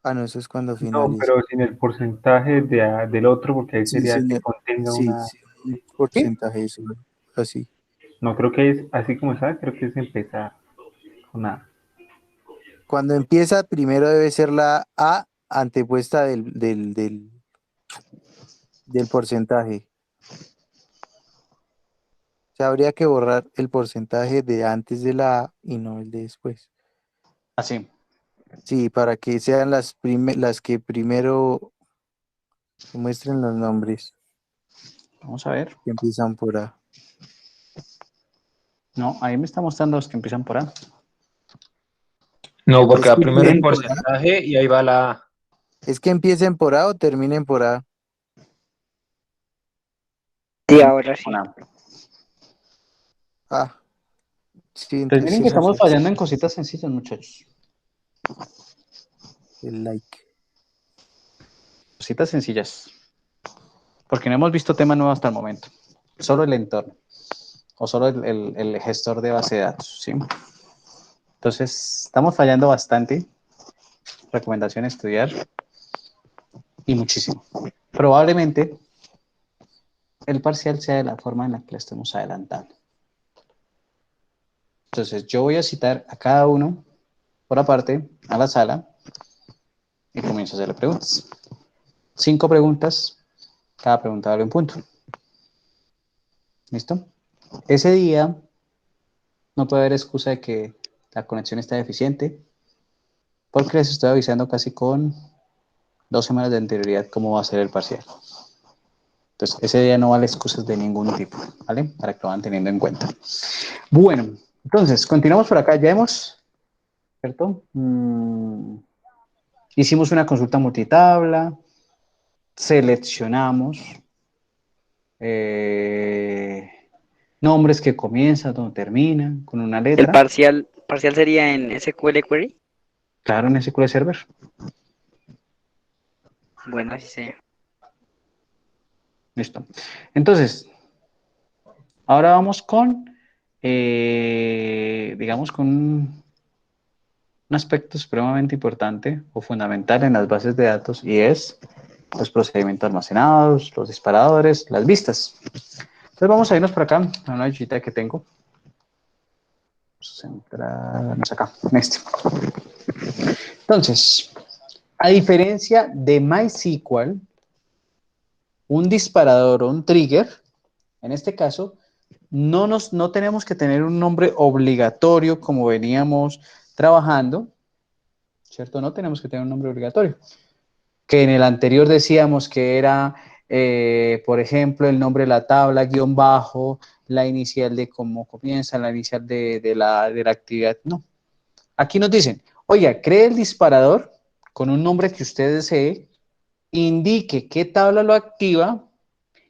Ah, no, eso es cuando No, finaliza. pero sin el porcentaje del otro, porque ahí Sí, sería que señor. contenga Sí, una. sí, un ¿Sí? porcentaje, eso, así. No, creo que es así como está, creo que es empezar con A. Cuando empieza, primero debe ser la A antepuesta del porcentaje. O sea, habría que borrar el porcentaje de antes de la A y no el de después. Así. Sí, para que sean las que primero muestren los nombres Vamos a ver. que empiezan por A. No, ahí me está mostrando los que empiezan por A. No, porque Es va que primero el empiecen por A, porcentaje y ahí va la A. es que empiecen por A o terminen por A. Sí, ahora sí. Una. Ah, sí, Entonces entonces miren sí que no estamos sé. fallando en cositas sencillas, muchachos. El like. Cositas sencillas. Porque no hemos visto tema nuevo hasta el momento. Solo el entorno. O solo el gestor de base de datos. ¿Sí? Entonces, estamos fallando bastante. Recomendación estudiar. Y muchísimo. Probablemente el parcial sea de la forma en la que lo estemos adelantando. Entonces, yo voy a citar a cada uno por aparte a la sala y comienzo a hacerle preguntas. 5 preguntas, cada pregunta vale un punto. ¿Listo? Ese día no puede haber excusa de que la conexión está deficiente, porque les estoy avisando casi con 2 semanas de anterioridad cómo va a ser el parcial. Entonces, ese día no vale excusas de ningún tipo, ¿vale? Para que lo van teniendo en cuenta. Bueno, entonces, continuamos por acá. Ya hemos, ¿cierto? Hicimos una consulta multitabla, seleccionamos, nombres que comienzan, donde terminan, con una El letra. parcial sería en SQL Query. Claro, en SQL Server. Bueno, así sé. Listo. Entonces, ahora vamos con, digamos, con un aspecto supremamente importante o fundamental en las bases de datos y es los procedimientos almacenados, los disparadores, las vistas. Entonces vamos a irnos por acá a una hojita que tengo. Vamos a centrarnos acá, en este. Entonces, a diferencia de MySQL, un disparador o un trigger, en este caso, no tenemos que tener un nombre obligatorio como veníamos trabajando, ¿cierto? No tenemos que tener un nombre obligatorio. Que en el anterior decíamos que era, por ejemplo, el nombre de la tabla, guión bajo, la inicial de cómo comienza, la inicial de la actividad. No. Aquí nos dicen, oiga, cree el disparador con un nombre que usted desee, indique qué tabla lo activa,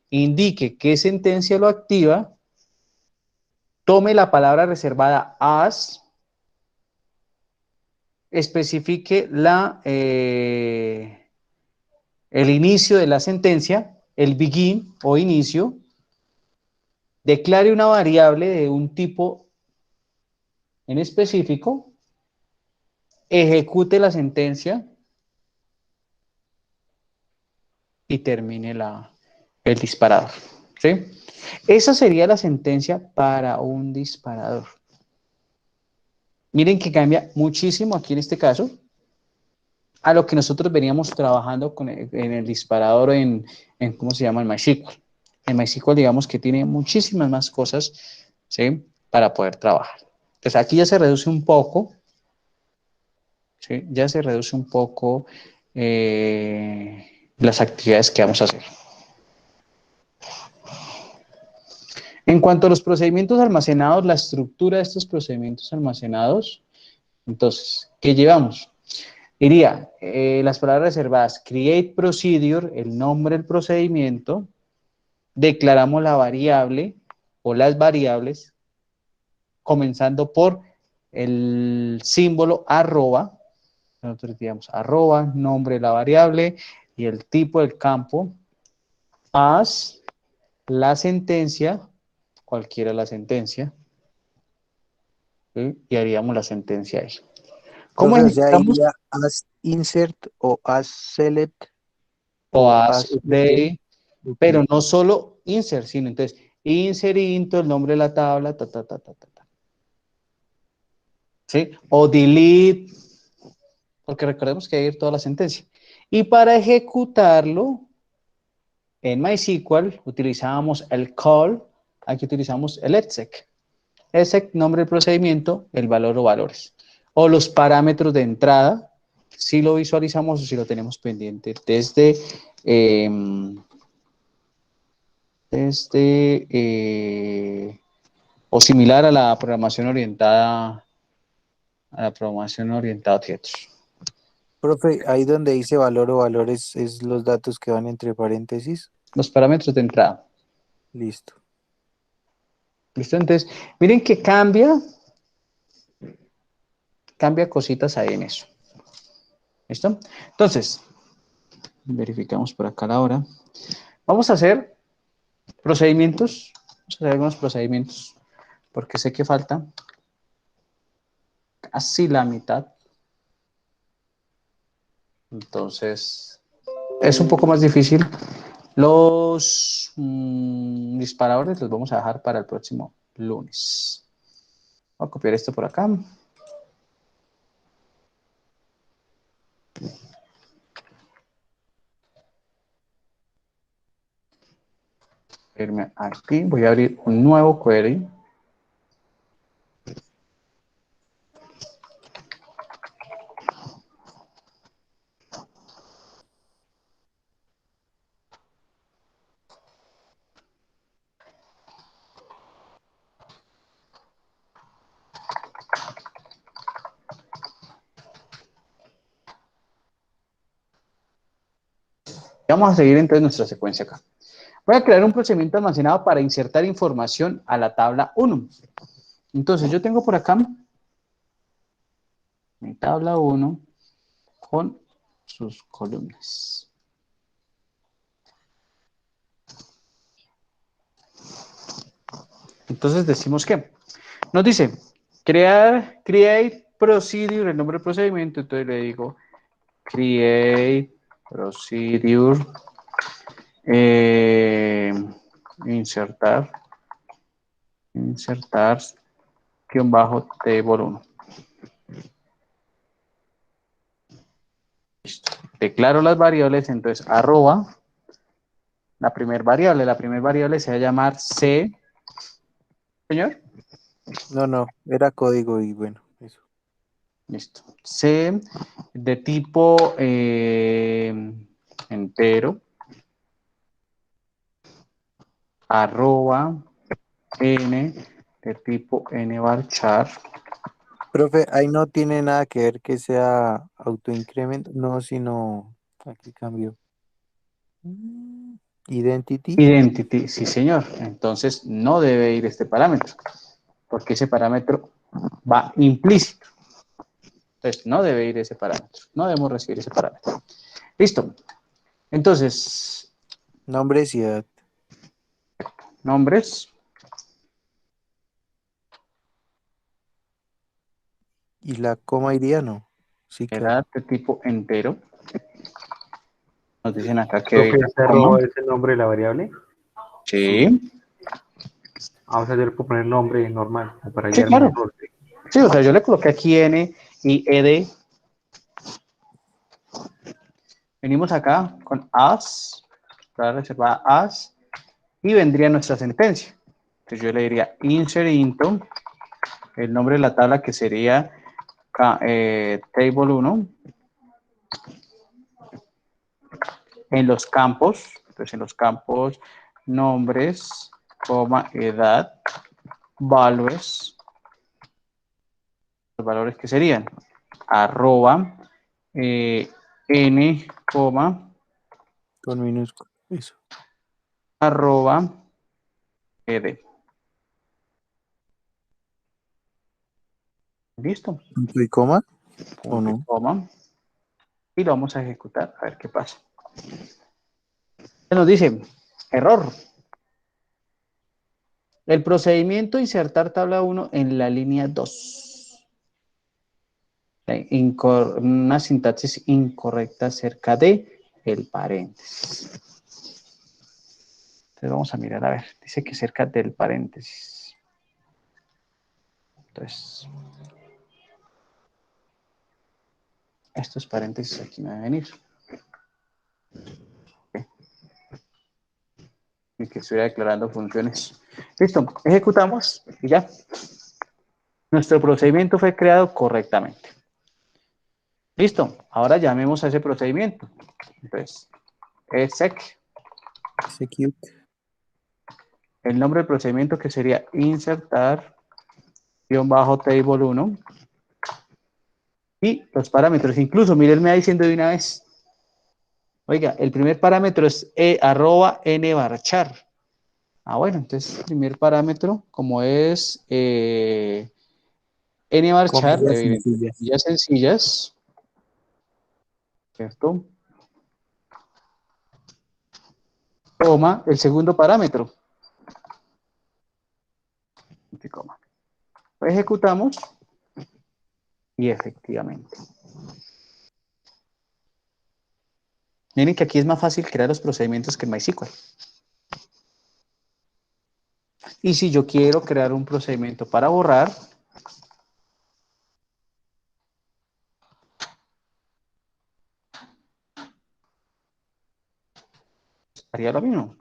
indique qué sentencia lo activa, tome la palabra reservada as, especifique el inicio de la sentencia, el begin o inicio, declare una variable de un tipo en específico, ejecute la sentencia y termine el disparador. ¿Sí? Esa sería la sentencia para un disparador. Miren que cambia muchísimo aquí en este caso a lo que nosotros veníamos trabajando en el disparador ¿cómo se llama? En MySQL. En MySQL digamos que tiene muchísimas más cosas, ¿sí? Para poder trabajar. Entonces aquí ya se reduce un poco, ¿sí? Ya se reduce un poco las actividades que vamos a hacer. En cuanto a los procedimientos almacenados, la estructura de estos procedimientos almacenados, entonces, ¿qué llevamos? Iría las palabras reservadas, create procedure, el nombre del procedimiento, declaramos la variable o las variables, comenzando por el símbolo arroba, nosotros digamos arroba, nombre de la variable y el tipo del campo, as, la sentencia, cualquiera la sentencia, ¿sí? Y haríamos la sentencia ahí. ¿Cómo Profe, o sea, ejecutamos? iría as insert o as select O o as as update. update, Ok. pero no solo insert, sino entonces insert into, el nombre de la tabla, ta, ta, ta, ta, ta, ta. ¿Sí? O delete, porque recordemos que hay que ir toda la sentencia. Y para ejecutarlo, en MySQL utilizábamos el call, aquí utilizamos el exec. Exec, nombre del procedimiento, el valor o valores. O los parámetros de entrada, si lo visualizamos o si lo tenemos pendiente o similar a la programación orientada a objetos. Profe, ahí donde dice valor o valores es los datos que van entre paréntesis. Los parámetros de entrada. Listo. ¿Listo? Entonces, miren que cambia cositas ahí en eso. ¿Listo? Entonces, verificamos por acá la hora. Vamos a hacer procedimientos. Vamos a hacer algunos procedimientos, porque sé que falta casi la mitad. Entonces, es un poco más difícil. Los disparadores los vamos a dejar para el próximo lunes. Voy a copiar esto por acá. Irme aquí, voy a abrir un nuevo query. Vamos a seguir entonces nuestra secuencia acá. Voy a crear un procedimiento almacenado para insertar información a la tabla 1. Entonces, yo tengo por acá mi tabla 1 con sus columnas. Entonces, decimos que nos dice create procedure, el nombre del procedimiento. Entonces le digo create procedure, insertar, guión bajo table 1. Listo. Declaro las variables, entonces arroba la primera variable se va a llamar C, señor. No, era código y bueno, eso. Listo. C de tipo entero, arroba n de tipo nvarchar. Profe, ahí no tiene nada que ver que sea autoincrement, no, sino aquí cambió. Identity. Identity, sí señor. Entonces no debe ir este parámetro, porque ese parámetro va implícito. Entonces no debe ir ese parámetro. No debemos recibir ese parámetro. Listo. Entonces, Nombres y edad. nombres. Y la coma iría, no. Sí, claro. Edad de tipo entero. Nos dicen acá que Profe, la ¿se coma. arroba es el nombre de la variable? Sí. Vamos a hacer por poner nombre normal, para Sí, guiarme claro. mejor. Sí, o sea, yo le coloqué aquí N y ED. Venimos acá con as, para reservar as, y vendría nuestra sentencia. Entonces yo le diría insert into, el nombre de la tabla que sería table 1, en los campos, entonces en los campos nombres, coma, edad, values, los valores que serían arroba n, coma, Con minúscula. Eso. arroba ed. Listo. ¿Punto y coma? ¿O Punto y no? coma. Y lo vamos a ejecutar a ver qué pasa. Nos dice error. El procedimiento insertar tabla 1 en la línea 2. Una sintaxis incorrecta acerca de el paréntesis. Entonces vamos a mirar, a ver, dice que cerca del paréntesis. Entonces, estos paréntesis aquí me deben ir. Okay. Y que estoy declarando funciones. Listo, ejecutamos y ya. Nuestro procedimiento fue creado correctamente. Listo, ahora llamemos a ese procedimiento. Entonces, exec. Execute. El nombre del procedimiento que sería insertar table 1 y los parámetros. Incluso, mírenme ahí diciendo de una vez. Oiga, el primer parámetro es arroba nvarchar. Ah, bueno, entonces el primer parámetro, como es nvarchar, Comillas debe ir entre sencillas. comillas sencillas, ¿cierto? Coma, el segundo parámetro. Coma. Lo ejecutamos y efectivamente. Miren que aquí es más fácil crear los procedimientos que en MySQL. Y si yo quiero crear un procedimiento para borrar, haría lo mismo.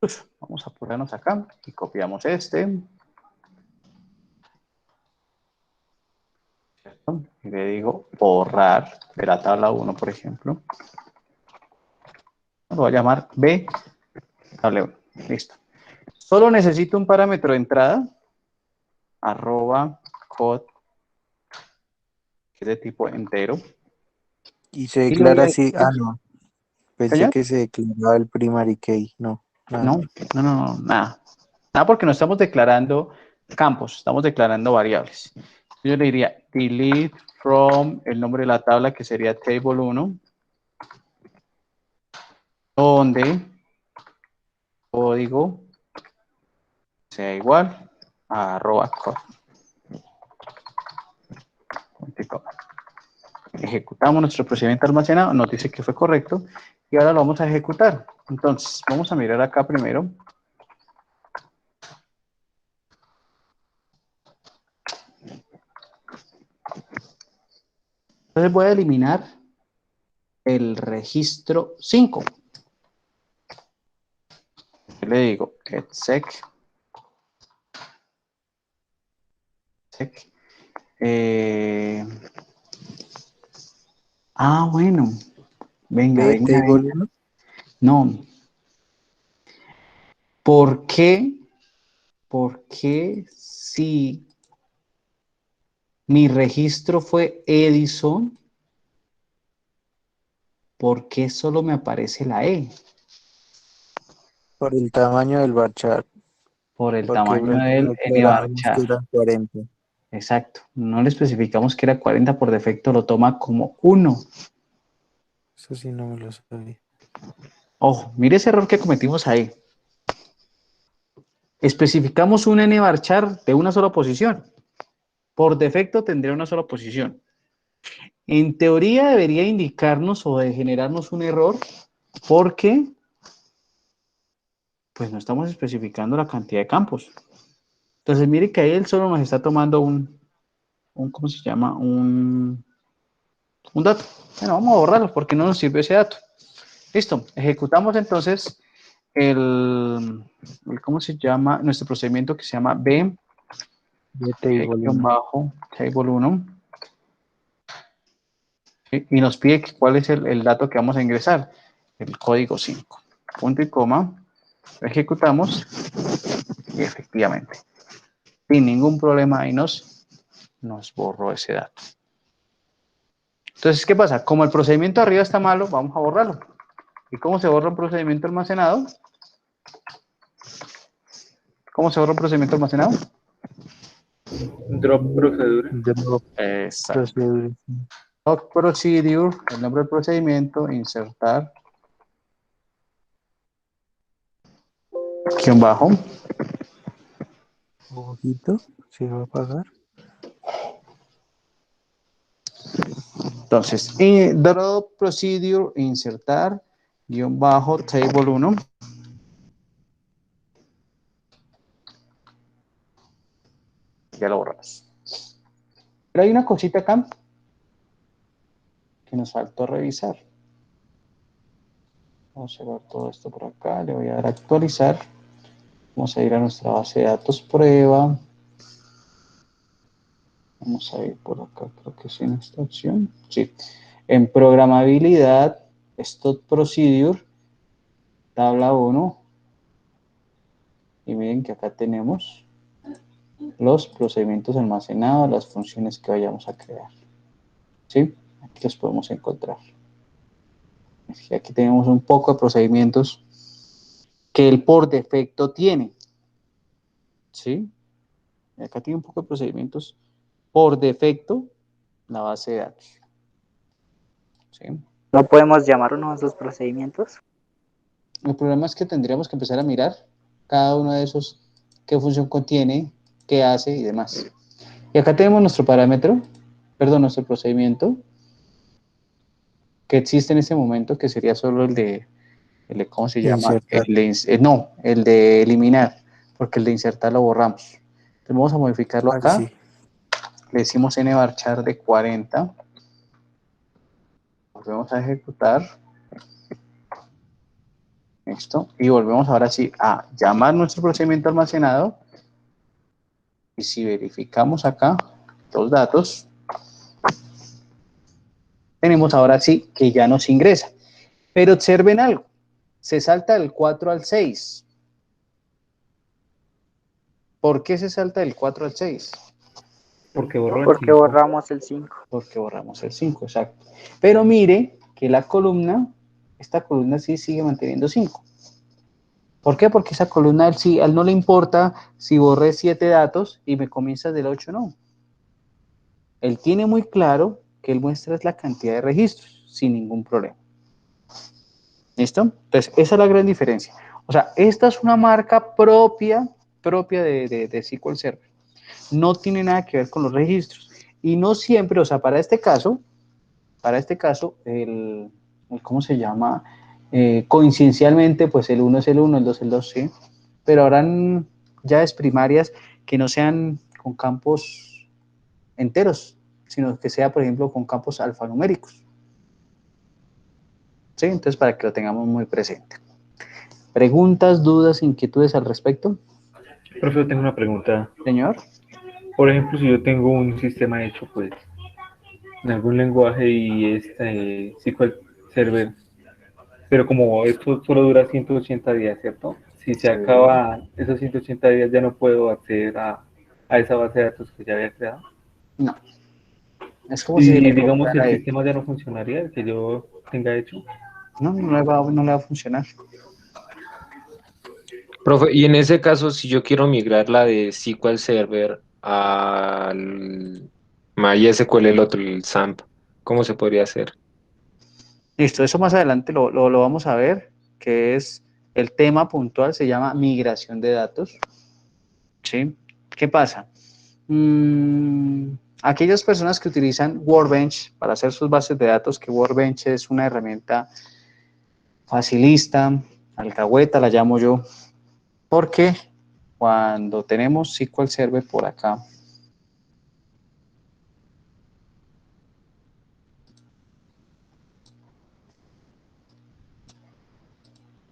Pues vamos a apurarnos acá y copiamos este. ¿Cierto? Y le digo borrar de la tabla 1, por ejemplo. Lo voy a llamar B, tabla 1. Listo. Solo necesito un parámetro de entrada, arroba code, que es de tipo entero. Y se Y le voy declara a así. decir, Ah, no. Pensé Señor, que se declaraba el primary key. No, nada. no, nada. Nada porque no estamos declarando campos, estamos declarando variables. Yo le diría delete from el nombre de la tabla que sería table 1, donde código sea igual a @code. Ejecutamos nuestro procedimiento almacenado, nos dice que fue correcto y ahora lo vamos a ejecutar. Entonces, vamos a mirar acá primero. Entonces voy a eliminar el registro 5. Yo le digo exec. Bueno. Venga. Table 1. No. ¿Por qué? Porque si mi registro fue Edison, ¿por qué solo me aparece la E? Por el tamaño del varchar. Por el Porque tamaño del no declarábamos que nvarchar. eran 40. Exacto. No le especificamos que era 40, por defecto lo toma como 1. Eso sí no me lo sabía. Ojo, mire ese error que cometimos ahí. Especificamos un nvarchar de una sola posición. Por defecto tendría una sola posición. En teoría debería indicarnos o de generarnos un error porque pues no estamos especificando la cantidad de campos. Entonces mire que ahí él solo nos está tomando ¿cómo se llama? Un dato. Bueno, vamos a borrarlo porque no nos sirve ese dato. Listo, ejecutamos entonces ¿cómo se llama? Nuestro procedimiento que se llama B De table 1. table 1. Y nos pide cuál es el dato que vamos a ingresar. El código 5. Punto y coma. Ejecutamos y efectivamente, sin ningún problema ahí nos borró ese dato. Entonces, ¿qué pasa? Como el procedimiento arriba está malo, vamos a borrarlo. ¿Y cómo se borra un procedimiento almacenado? ¿Cómo se borra un procedimiento almacenado? Drop procedure. Drop Exacto. procedure. Doc procedure, el nombre del procedimiento, insertar, guión bajo. Ojito, se va a apagar. Entonces, drop procedure, insertar, guión bajo, table 1. Ya lo borramos. Pero hay una cosita acá que nos faltó revisar. Vamos a ver todo esto por acá. Le voy a dar a actualizar. Vamos a ir a nuestra base de datos prueba. Vamos a ir por acá, creo que sí en esta opción. Sí. En programabilidad, stop procedure, tabla 1. Y miren que acá tenemos los procedimientos almacenados, las funciones que vayamos a crear. ¿Sí? Aquí los podemos encontrar. Aquí tenemos un poco de procedimientos que él por defecto tiene. ¿Sí? Acá tiene un poco de procedimientos por defecto la base de datos. ¿Sí? ¿No podemos llamar uno de esos procedimientos? El problema es que tendríamos que empezar a mirar cada uno de esos, qué función contiene, qué hace y demás. Y acá tenemos nuestro parámetro, nuestro procedimiento, que existe en este momento, que sería solo el de ¿cómo se llama? Insertar. El de eliminar, porque el de insertar lo borramos. Entonces vamos a modificarlo acá. Sí. Le decimos nvarchar de 40. Volvemos a ejecutar. Listo. Y volvemos ahora sí a llamar nuestro procedimiento almacenado. Y si verificamos acá los datos, tenemos ahora sí que ya nos ingresa. Pero observen algo. Se salta del 4 al 6. ¿Por qué se salta del 4 al 6? Porque borró el Porque 5. borramos el 5. Porque borramos el 5, exacto. Pero mire que la columna esta columna sí sigue manteniendo 5. ¿Por qué? Porque esa columna, a él no le importa si borré 7 datos y me comienza del 8, no. Él tiene muy claro que él muestra la cantidad de registros sin ningún problema. ¿Listo? Entonces, esa es la gran diferencia. O sea, esta es una marca propia de SQL Server. No tiene nada que ver con los registros. Y no siempre, o sea, para este caso, ¿cómo se llama? Coincidencialmente, pues el 1 es el 1, el 2 es el 2, sí. Pero habrán llaves primarias que no sean con campos enteros, sino que sea, por ejemplo, con campos alfanuméricos. ¿Sí? Entonces, para que lo tengamos muy presente. ¿Preguntas, dudas, inquietudes al respecto? Profe, yo tengo una pregunta. Señor. Por ejemplo, si yo tengo un sistema hecho, pues, en algún lenguaje y SQL Server, pero como esto solo dura 180 días, ¿cierto? Si se acaba esos 180 días, ya no puedo acceder a esa base de datos que ya había creado. No. Es como Y si le digamos, el ahí. sistema ya no funcionaría, el que yo tenga hecho. No le va a funcionar. Profe, y en ese caso, si yo quiero migrar la de SQL Server al MySQL, el otro, el SAMP, ¿cómo se podría hacer? Listo, eso más adelante lo vamos a ver, que es el tema puntual, se llama migración de datos. ¿Sí? ¿Qué pasa? Aquellas personas que utilizan Workbench para hacer sus bases de datos, que Workbench es una herramienta facilista, alcahueta la llamo yo, porque cuando tenemos SQL Server por acá,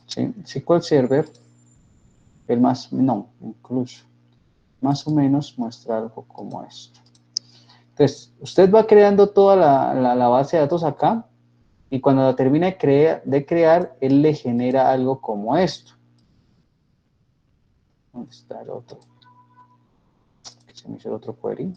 ¿sí? SQL Server, incluso, más o menos muestra algo como esto. Entonces, usted va creando toda la base de datos acá, y cuando la termina de crear, él le genera algo como esto. ¿Dónde está el otro? Se me hizo el otro query.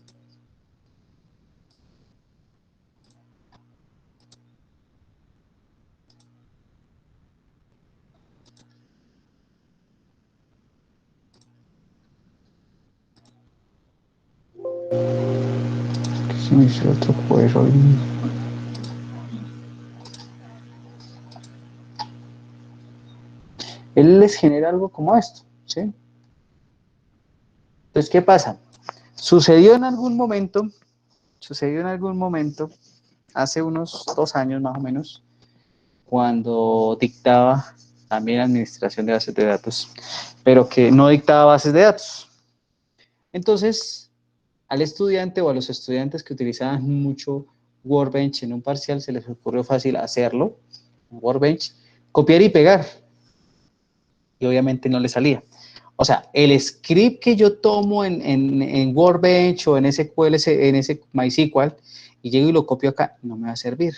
Se me hizo el otro query. Él les genera algo como esto, ¿sí? Entonces, ¿qué pasa? Sucedió en algún momento, hace unos 2 años más o menos, cuando dictaba también administración de bases de datos, pero que no dictaba bases de datos. Entonces, al estudiante o a los estudiantes que utilizaban mucho Workbench en un parcial, se les ocurrió fácil hacerlo, en Workbench, copiar y pegar, y obviamente no le salía. O sea, el script que yo tomo en Workbench o en SQL, en ese MySQL, y llego y lo copio acá, no me va a servir,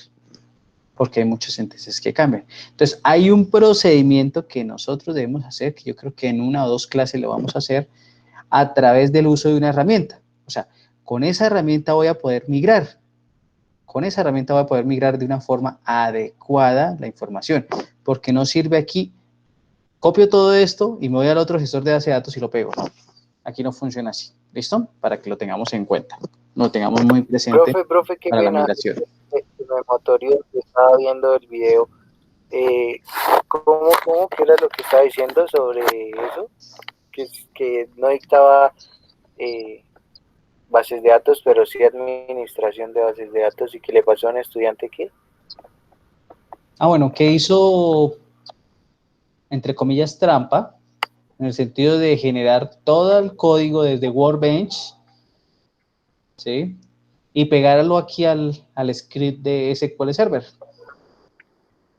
porque hay muchos sentencias que cambian. Entonces, hay un procedimiento que nosotros debemos hacer, que yo creo que en 1 o 2 clases lo vamos a hacer, a través del uso de una herramienta. O sea, con esa herramienta voy a poder migrar. Con esa herramienta voy a poder migrar de una forma adecuada la información, porque no sirve aquí, copio todo esto y me voy al otro gestor de base de datos y lo pego. No, aquí no funciona así. ¿Listo? Para que lo tengamos en cuenta. Lo tengamos muy presente Profe, qué para la pena. migración. Me motorió, estaba viendo el video. ¿Cómo que era lo que estaba diciendo sobre eso? Que no dictaba bases de datos, pero sí administración de bases de datos, y que le pasó a un estudiante que... Bueno, que hizo, entre comillas, trampa, en el sentido de generar todo el código desde Workbench, ¿sí? Y pegarlo aquí al script de SQL Server.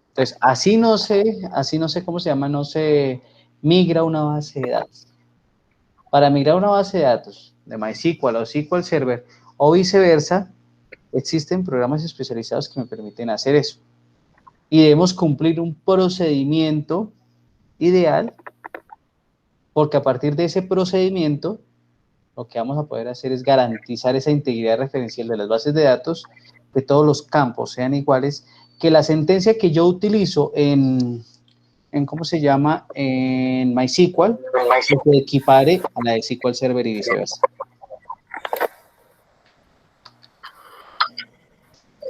Entonces, así no sé cómo se llama, no se migra una base de datos. Para migrar una base de datos de MySQL o SQL Server o viceversa, existen programas especializados que me permiten hacer eso. Y debemos cumplir un procedimiento ideal, porque a partir de ese procedimiento, lo que vamos a poder hacer es garantizar esa integridad referencial de las bases de datos, que todos los campos sean iguales que la sentencia que yo utilizo en ¿cómo se llama? En MySQL, se equipare a la de SQL Server y viceversa.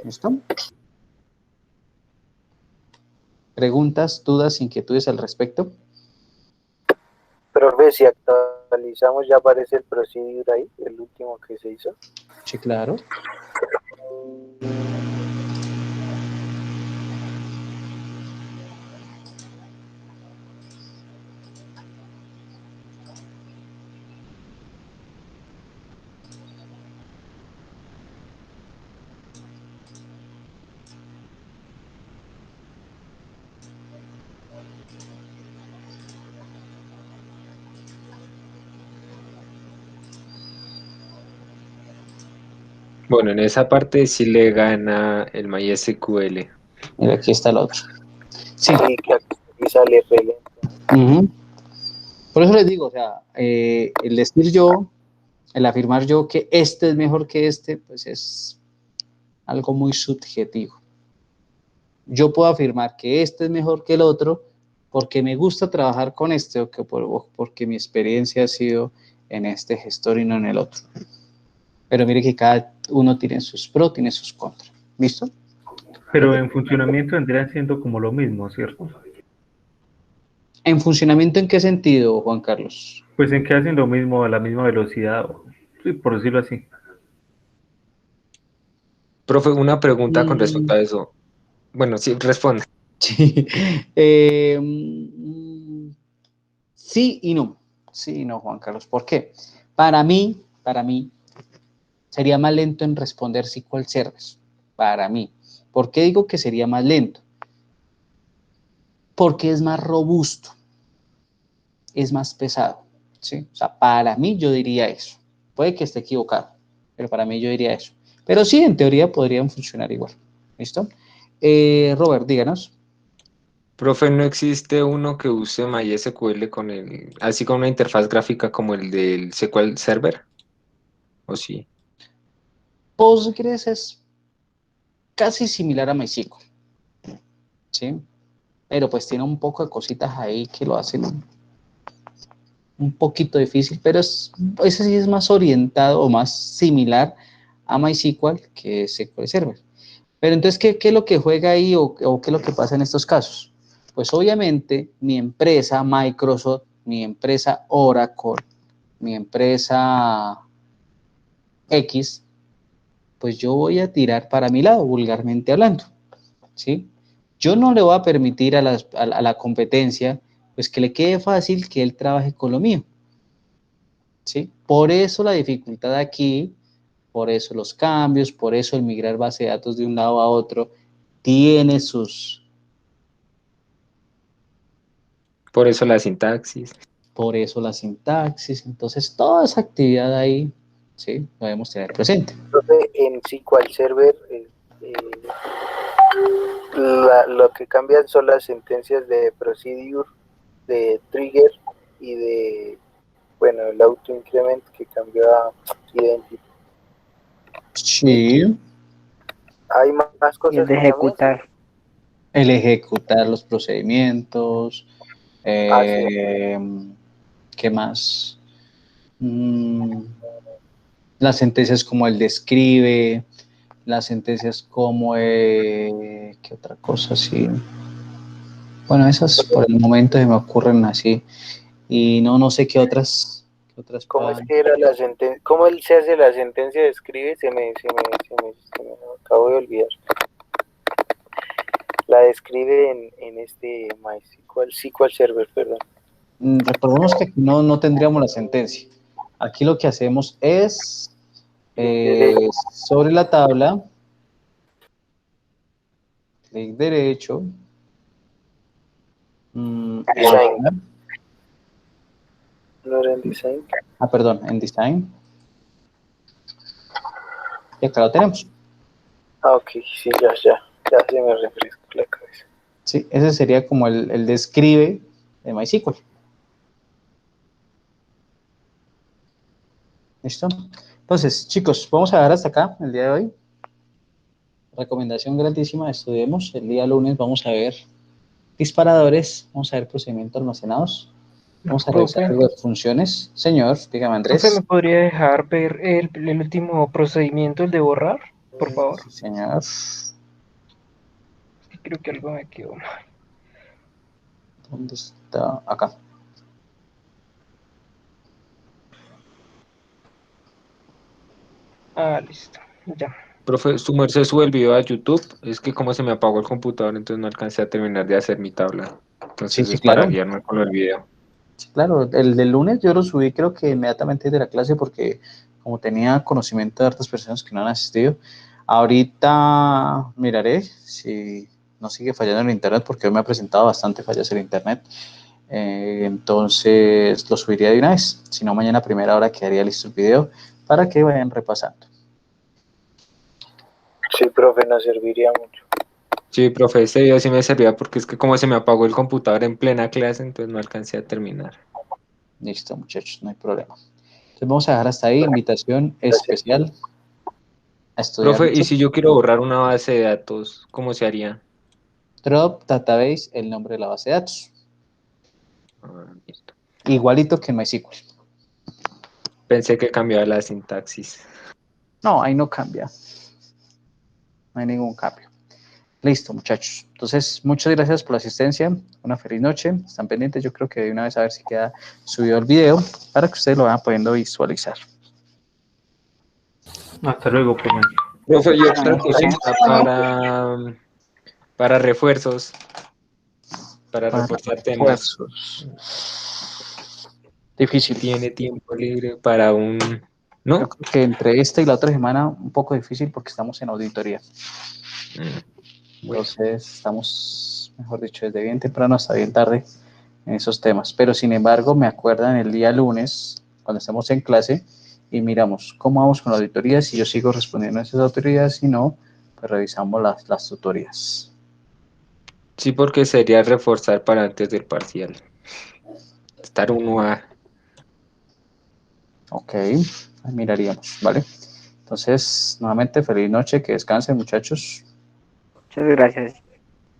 ¿Listo? ¿Preguntas, dudas, inquietudes al respecto? Profe, si actualizamos ya aparece el procedure ahí, el último que se hizo. Sí, claro. Bueno, en esa parte sí le gana el MySQL. Mira, aquí está el otro. Sí. Sí, que aquí sale relento. Ujú. Por eso les digo, o sea, el decir yo, el afirmar yo que este es mejor que este, pues es algo muy subjetivo. Yo puedo afirmar que este es mejor que el otro porque me gusta trabajar con este o porque mi experiencia ha sido en este gestor y no en el otro. Pero mire que cada uno tiene sus pros, tiene sus contras. ¿Listo? Pero en funcionamiento vendrían siendo como lo mismo, ¿cierto? ¿En funcionamiento en qué sentido, Juan Carlos? Pues en que hacen lo mismo a la misma velocidad, sí, por decirlo así. Profe, una pregunta con respecto a eso. Bueno, sí, responde. Sí. Sí y no. Sí y no, Juan Carlos. ¿Por qué? Para mí, sería más lento en responder SQL Server. Para mí. ¿Por qué digo que sería más lento? Porque es más robusto, es más pesado. ¿Sí? O sea, para mí yo diría eso. Puede que esté equivocado, pero para mí yo diría eso. Pero sí, en teoría podrían funcionar igual. ¿Listo? Robert, díganos. Profe, ¿no existe uno que use MySQL con así con una interfaz gráfica como el del SQL Server? ¿O sí? Postgres es casi similar a MySQL, ¿sí? Pero pues tiene un poco de cositas ahí que lo hacen un poquito difícil, pero ese sí es más orientado o más similar a MySQL que SQL Server. Pero entonces, ¿qué es lo que juega ahí o qué es lo que pasa en estos casos? Pues obviamente mi empresa Microsoft, mi empresa Oracle, mi empresa X, pues yo voy a tirar para mi lado, vulgarmente hablando, ¿sí? Yo no le voy a permitir a la competencia, pues que le quede fácil que él trabaje con lo mío, ¿sí? Por eso la dificultad aquí, por eso los cambios, por eso el migrar base de datos de un lado a otro, tiene Por eso la sintaxis. por eso la sintaxis, entonces toda esa actividad ahí, ¿sí? Lo debemos tener presente. Entonces, en SQL Server, lo que cambian son las sentencias de procedure, de trigger y de, bueno, el auto increment que cambió a identity. Sí. Hay más Y el cosas de que cambian. ejecutar. El ejecutar los procedimientos, Sí. ¿qué más? Las sentencias como el describe, las sentencias como, ¿qué otra cosa? Sí. Bueno, esas por el momento se me ocurren así. Y no sé qué otras ¿Cómo es que era la sentencia? ¿Cómo él se hace la sentencia de escribe? Se me acabo de olvidar. La describe en este MySQL, SQL Server, perdón. Recordemos que aquí no tendríamos la sentencia. Aquí lo que hacemos es sobre la tabla, clic derecho, Design. No era en design. perdón, en design. Y acá lo tenemos. Ok, sí, ya se me refresca la cabeza. Sí, ese sería como el describe de MySQL. ¿Listo? Entonces, chicos, vamos a dar hasta acá el día de hoy. recomendación grandísima, estudiemos. El día lunes vamos a ver disparadores, vamos a ver procedimientos almacenados, vamos a revisar Profe, algo de funciones. Señor, dígame profe, ¿me Andrés. podría dejar ver el último procedimiento, el de borrar, por favor? Sí, señor. Creo que algo me quedó mal. ¿Dónde está? Acá. Ah, listo, ya. Profe, su merced sube el video a YouTube. Es que como se me apagó el computador, entonces no alcancé a terminar de hacer mi tabla. Sí, Entonces sí, es para claro. guiarme con el video. Sí, claro. El del lunes yo lo subí creo que inmediatamente de la clase porque como tenía conocimiento de otras personas que no han asistido, ahorita miraré si no sigue fallando el internet porque hoy me ha presentado bastante fallas el internet. Entonces lo subiría de una vez. Si no, mañana a primera hora quedaría listo el video para que vayan repasando. Sí, profe, nos serviría mucho. Sí, profe, este video sí me servía porque es que como se me apagó el computador en plena clase, entonces no alcancé a terminar. Listo, muchachos, no hay problema. Entonces vamos a dejar hasta ahí. Invitación especial a estudiar Profe, y mucho. si yo quiero borrar una base de datos, ¿cómo se haría? Drop database, el nombre de la base de datos. Ah, listo. Igualito que en MySQL. Pensé que cambiaba la sintaxis. No, ahí no cambia. No hay ningún cambio. Listo, muchachos. Entonces, muchas gracias por la asistencia. Una feliz noche. Están pendientes. Yo creo que de una vez a ver si queda subido el video para que ustedes lo vayan pudiendo visualizar. Hasta luego, profe. Profe, y otra Bueno, profe. cosita para refuerzos, para Para reforzar temas. refuerzos. Si Difícil. tiene tiempo libre para un... Yo ¿No? creo que entre esta y la otra semana un poco difícil porque estamos en auditoría. Bueno, Entonces estamos, mejor dicho, desde bien temprano hasta bien tarde en esos temas. Pero sin embargo, me acuerdan el día lunes, cuando estemos en clase, y miramos cómo vamos con la auditoría. Si yo sigo respondiendo a esas auditorías, si no, pues revisamos las tutorías. sí, porque sería reforzar para antes del parcial. Estar uno a... Ok, ahí miraríamos, ¿vale? Entonces, nuevamente, feliz noche, que descansen, muchachos. Muchas gracias.